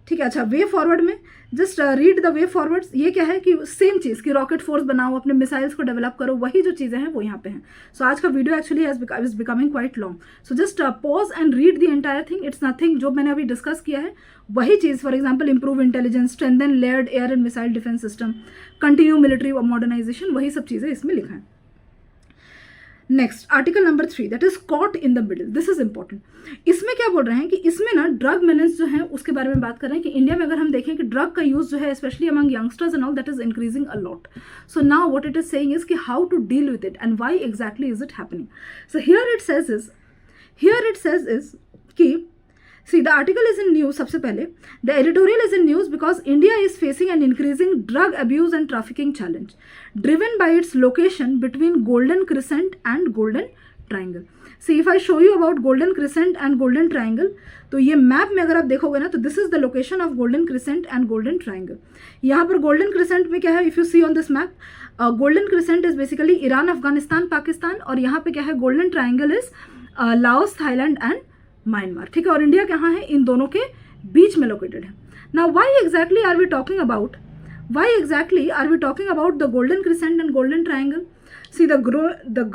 ठीक है, अच्छा, वे फॉरवर्ड में just read the way forwards. ये क्या है कि सेम चीज़ कि रॉकेट फोर्स बनाओ, अपने मिसाइल्स को डेवलप करो, वही जो चीज़ें हैं वो यहाँ पे हैं. सो आज का video actually is becoming quite long. So just pause and read the entire thing. It's nothing जो मैंने अभी डिस्कस किया है वही चीज़. For example, improve intelligence, strengthen layered air and missile defence system, continue military modernisation, वही सब चीज़ें इसमें लिखा है. Next, article number 3, that is caught in the middle. This is important. इसमें क्या बोल रहे हैं कि इसमें ना ड्रग मेनेस जो है उसके बारे में बात कर रहे हैं कि इंडिया में अगर हम देखें कि ड्रग का यूज जो है specially among youngsters and all, that is increasing a lot. So now what it is saying is कि how to deal with it and why exactly is it happening. So here it says is कि see, the article is in news. सबसे पहले the editorial is in news because India is facing an increasing drug abuse and trafficking challenge driven by its location between Golden Crescent and Golden Triangle. See, if I show you about Golden Crescent and Golden Triangle, तो ये map में अगर आप देखोगे ना तो this is the location of Golden Crescent and Golden Triangle. यहाँ पर Golden Crescent में क्या है, if you see on this map, Golden Crescent is basically Iran, Afghanistan, Pakistan, और यहाँ पे क्या है, Golden Triangle is Laos, Thailand and Myanmar. ठीक है, और इंडिया कहाँ है, इन दोनों के बीच में लोकेटेड है. Now why exactly are we talking about the golden crescent and golden triangle. See, the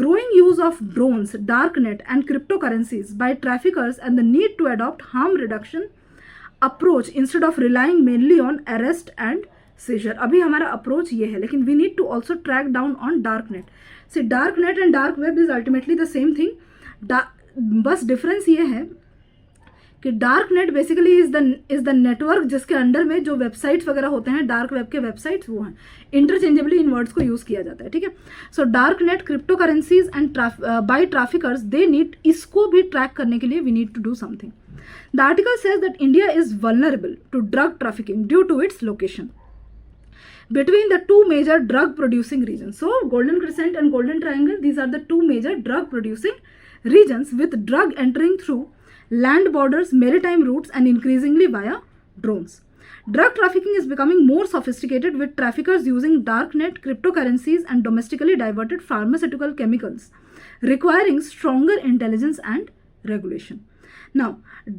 growing use of drones, dark net and crypto currencies by traffickers and the need to adopt harm reduction approach instead of relying mainly on arrest and seizure. अभी हमारा approach ये है, लेकिन we need to also track down on dark net. See, dark net and dark web is ultimately the same thing. बस difference ये है कि dark net basically is the network जिसके अंडर में जो वेबसाइट्स वगैरह होते हैं, डार्क वेब के वेबसाइट्स वो हैं. इंटरचेंजेबली इन वर्ड्स को यूज़ किया जाता है. ठीक है, so dark net, crypto currencies and by traffickers, they need, इसको भी ट्रैक करने के लिए we need to do something. The article says that India is vulnerable to drug trafficking due to its location between the two major drug producing regions. So Golden Crescent and Golden Triangle, these are the two major drug producing regions with drug entering through land borders, maritime routes and increasingly via drones. Drug trafficking is becoming more sophisticated with traffickers using darknet, cryptocurrencies and domestically diverted pharmaceutical chemicals, requiring stronger intelligence and regulation. Now,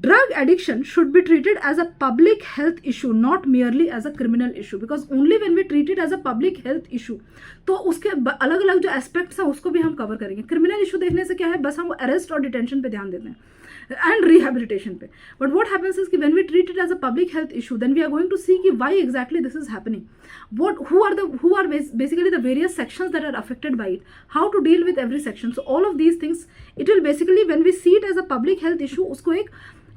drug addiction should be treated as a public health issue, not merely as a criminal issue, because only when we treat it as a public health issue, तो उसके अलग अलग जो aspects हैं उसको भी हम cover करेंगे. क्रिमिनल इशू देखने से क्या है, बस हम अरेस्ट और डिटेंशन पे ध्यान देते हैं and rehabilitation पे. But what happens is कि when we treat it as a public health issue, then we are going to see कि why exactly this is happening. Who are basically the various sections that are affected by it, how to deal with every section. So all of these things, it will basically, when we see it as a public health issue, उसको एक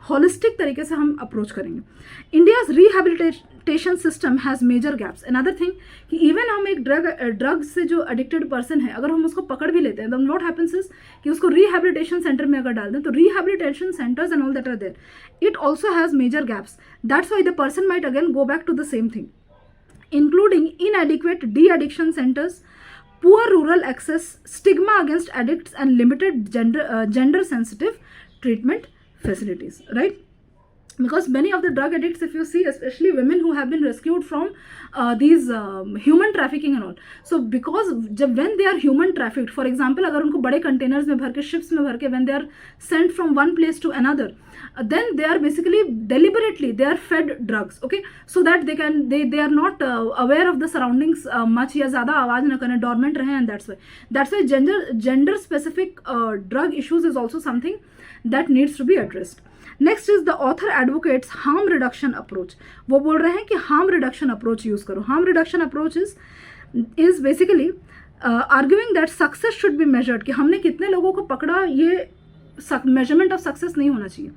holistic तरीके से हम approach करेंगे. India's rehabilitation system has major gaps. Another thing कि even हम एक drug से जो addicted person है अगर हम उसको पकड़ भी लेते हैं then what happens is कि उसको rehabilitation center में अगर डाल दें तो rehabilitation centers and all that are there, it also has major gaps. That's why the person might again go back to the same thing, including inadequate de-addiction centers, poor rural access, stigma against addicts, and limited gender sensitive treatment facilities, right? Because many of the drug addicts, if you see, especially women who have been rescued from these human trafficking and all, so because when they are human trafficked, for example अगर उनको बड़े containers में भर के, ships में भर के, when they are sent from one place to another, then they are basically deliberately they are fed drugs, okay, so that they are not aware of the surroundings much, या ज़्यादा आवाज़ न करें, dormant रहें, and that's why gender specific drug issues is also something that needs to be addressed. Next is the author advocates harm reduction approach. वो बोल रहे हैं कि हार्म रिडक्शन अप्रोच यूज करो. Harm reduction approach is basically arguing that success should be measured, कि हमने कितने लोगों को पकड़ा, ये मेजरमेंट ऑफ सक्सेस नहीं होना चाहिए.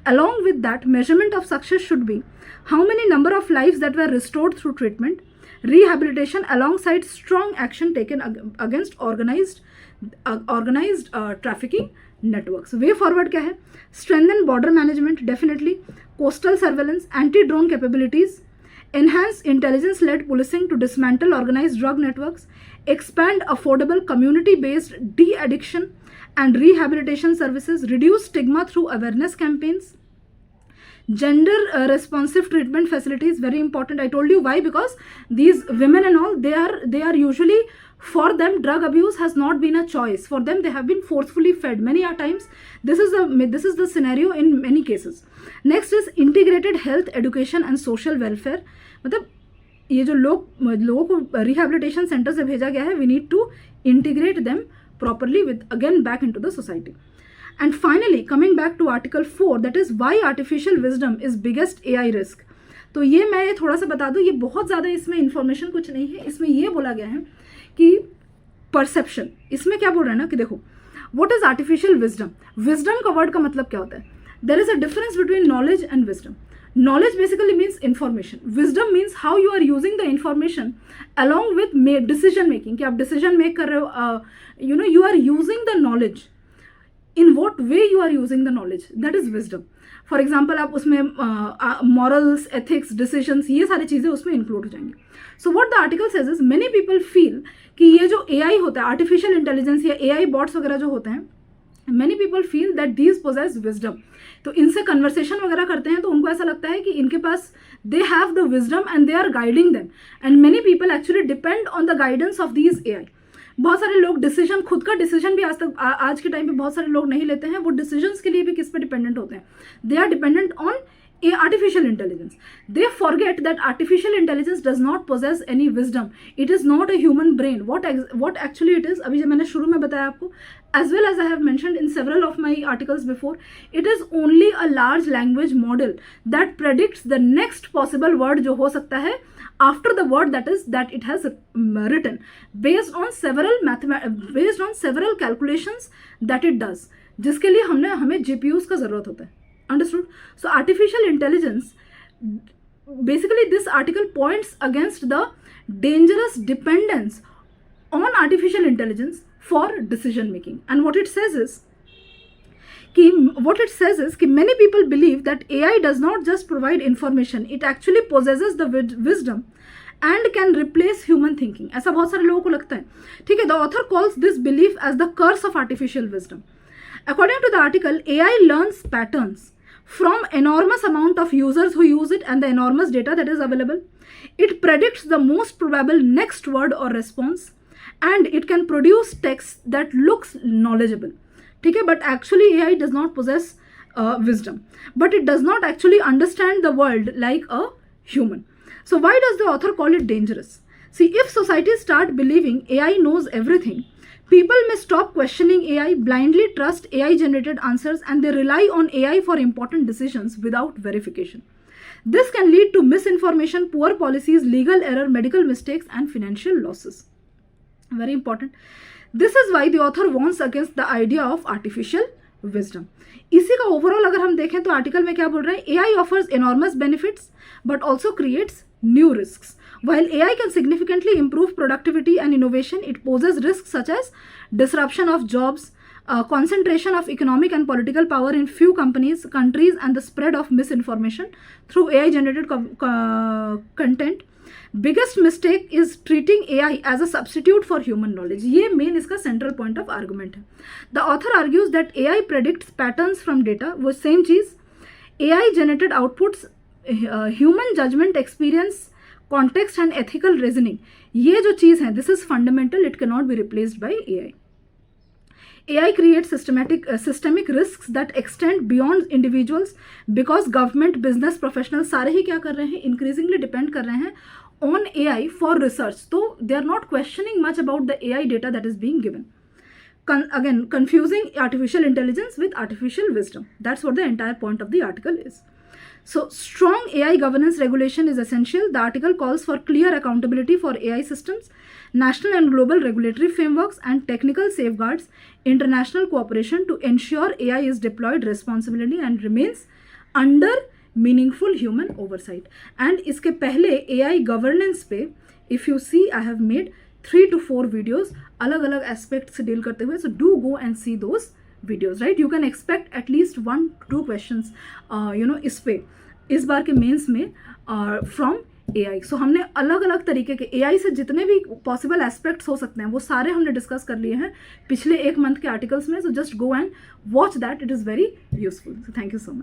Along with that measurement of success should be how many number of lives that were restored through treatment, rehabilitation alongside strong action taken against organized trafficking networks. Way forward क्या है? Strengthen border management, definitely. Coastal surveillance, anti-drone capabilities, enhance intelligence-led policing to dismantle organized drug networks, expand affordable community-based de-addiction and rehabilitation services, reduce stigma through awareness campaigns. Gender responsive treatment facilities, very important. I told you why, because these women and all, they are usually, for them drug abuse has not been a choice. For them they have been forcefully fed many a times. This is the scenario in many cases. Next is integrated health, education and social welfare. मतलब ये जो लोगों को rehabilitation center से भेजा गया है, we need to integrate them properly with again back into the society. And finally, coming back to Article 4, that is why artificial wisdom is biggest AI risk. तो ये मैं थोड़ा सा बता दूँ, ये बहुत ज़्यादा इसमें इंफॉर्मेशन कुछ नहीं है. इसमें ये बोला गया है कि परसेप्शन, इसमें क्या बोल रहा है ना कि देखो, what is artificial wisdom. Wisdom का वर्ड का मतलब क्या होता है? There is a difference between knowledge and wisdom. Knowledge basically means information. Wisdom means how you are using the information along with decision making. कि आप decision make कर रहे हो, you are using the knowledge. In what way you are using the knowledge, that is wisdom. For example, आप उसमें morals, ethics, decisions, ये सारी चीज़ें उसमें include हो जाएंगी. So what the article says is many people feel कि ये जो AI होता है, artificial intelligence या AI bots वगैरह जो होते हैं, many people feel that these possess wisdom. तो इनसे conversation वगैरह करते हैं तो उनको ऐसा लगता है कि इनके पास they have the wisdom and they are guiding them. And many people actually depend on the guidance of these AI. बहुत सारे लोग डिसीजन, खुद का डिसीजन भी आज के टाइम पे बहुत सारे लोग नहीं लेते हैं. वो डिसीजंस के लिए भी किस पे डिपेंडेंट होते हैं? They are dependent on artificial intelligence. They forget that artificial intelligence does not possess any wisdom. It is not a human brain. What actually it is, अभी जब मैंने शुरू में बताया आपको, as well as I have mentioned in several of my articles before, it is only a large language model that predicts the next possible word जो हो सकता है after the word that it has written, based on several calculations that it does, जिसके लिए हमें GPUs का जरूरत होता है. Understood? So artificial intelligence, basically this article points against the dangerous dependence on artificial intelligence for decision making. And what it says is कि many people believe that AI does not just provide information, it actually possesses the wisdom and can replace human thinking. ऐसा बहुत सारे लोगों को लगता है. ठीक है, the author calls this belief as the curse of artificial wisdom. According to the article, AI learns patterns from enormous amount of users who use it and the enormous data that is available. It predicts the most probable next word or response, and it can produce text that looks knowledgeable. ठीक है, but actually AI does not possess wisdom, but it does not actually understand the world like a human. So why does the author call it dangerous? See, if societies start believing AI knows everything, people may stop questioning AI, blindly trust AI-generated answers, and they rely on AI for important decisions without verification. This can lead to misinformation, poor policies, legal error, medical mistakes, and financial losses. Very important. This is why the author warns against the idea of artificial wisdom. इसी का overall अगर हम देखें तो article में क्या बोल रहे हैं? AI offers enormous benefits but also creates new risks. While AI can significantly improve productivity and innovation, it poses risks such as disruption of jobs, concentration of economic and political power in few countries, and the spread of misinformation through AI-generated content. Biggest mistake is treating AI as a substitute for human knowledge. ये main इसका central point of argument है. The author argues that AI predicts patterns from data. वो same cheese AI-generated outputs, human judgment, experience, context and ethical reasoning. ये जो चीज़ है, this is fundamental. It cannot be replaced by AI. AI creates systemic risks that extend beyond individuals because government, business, professionals सारे ही क्या कर रहे हैं, increasingly depend कर रहे हैं on AI for research. So they are not questioning much about the AI data that is being given. Again, confusing artificial intelligence with artificial wisdom. That's what the entire point of the article is. So strong AI governance regulation is essential. The article calls for clear accountability for AI systems, national and global regulatory frameworks and technical safeguards, international cooperation to ensure AI is deployed responsibly and remains under meaningful human oversight. And इसके पहले AI governance पे, if you see, I have made 3 to 4 videos अलग अलग aspects से deal करते हुए. So do go and see those videos, right? You can expect at least 1 to 2 questions इस पे इस बार के मेंस में from AI. सो हमने अलग अलग तरीके के AI से जितने भी पॉसिबल एस्पेक्ट्स हो सकते हैं वो सारे हमने डिस्कस कर लिए हैं पिछले 1 मंथ के आर्टिकल्स में. So just go and watch that, it is very useful. So thank you so much.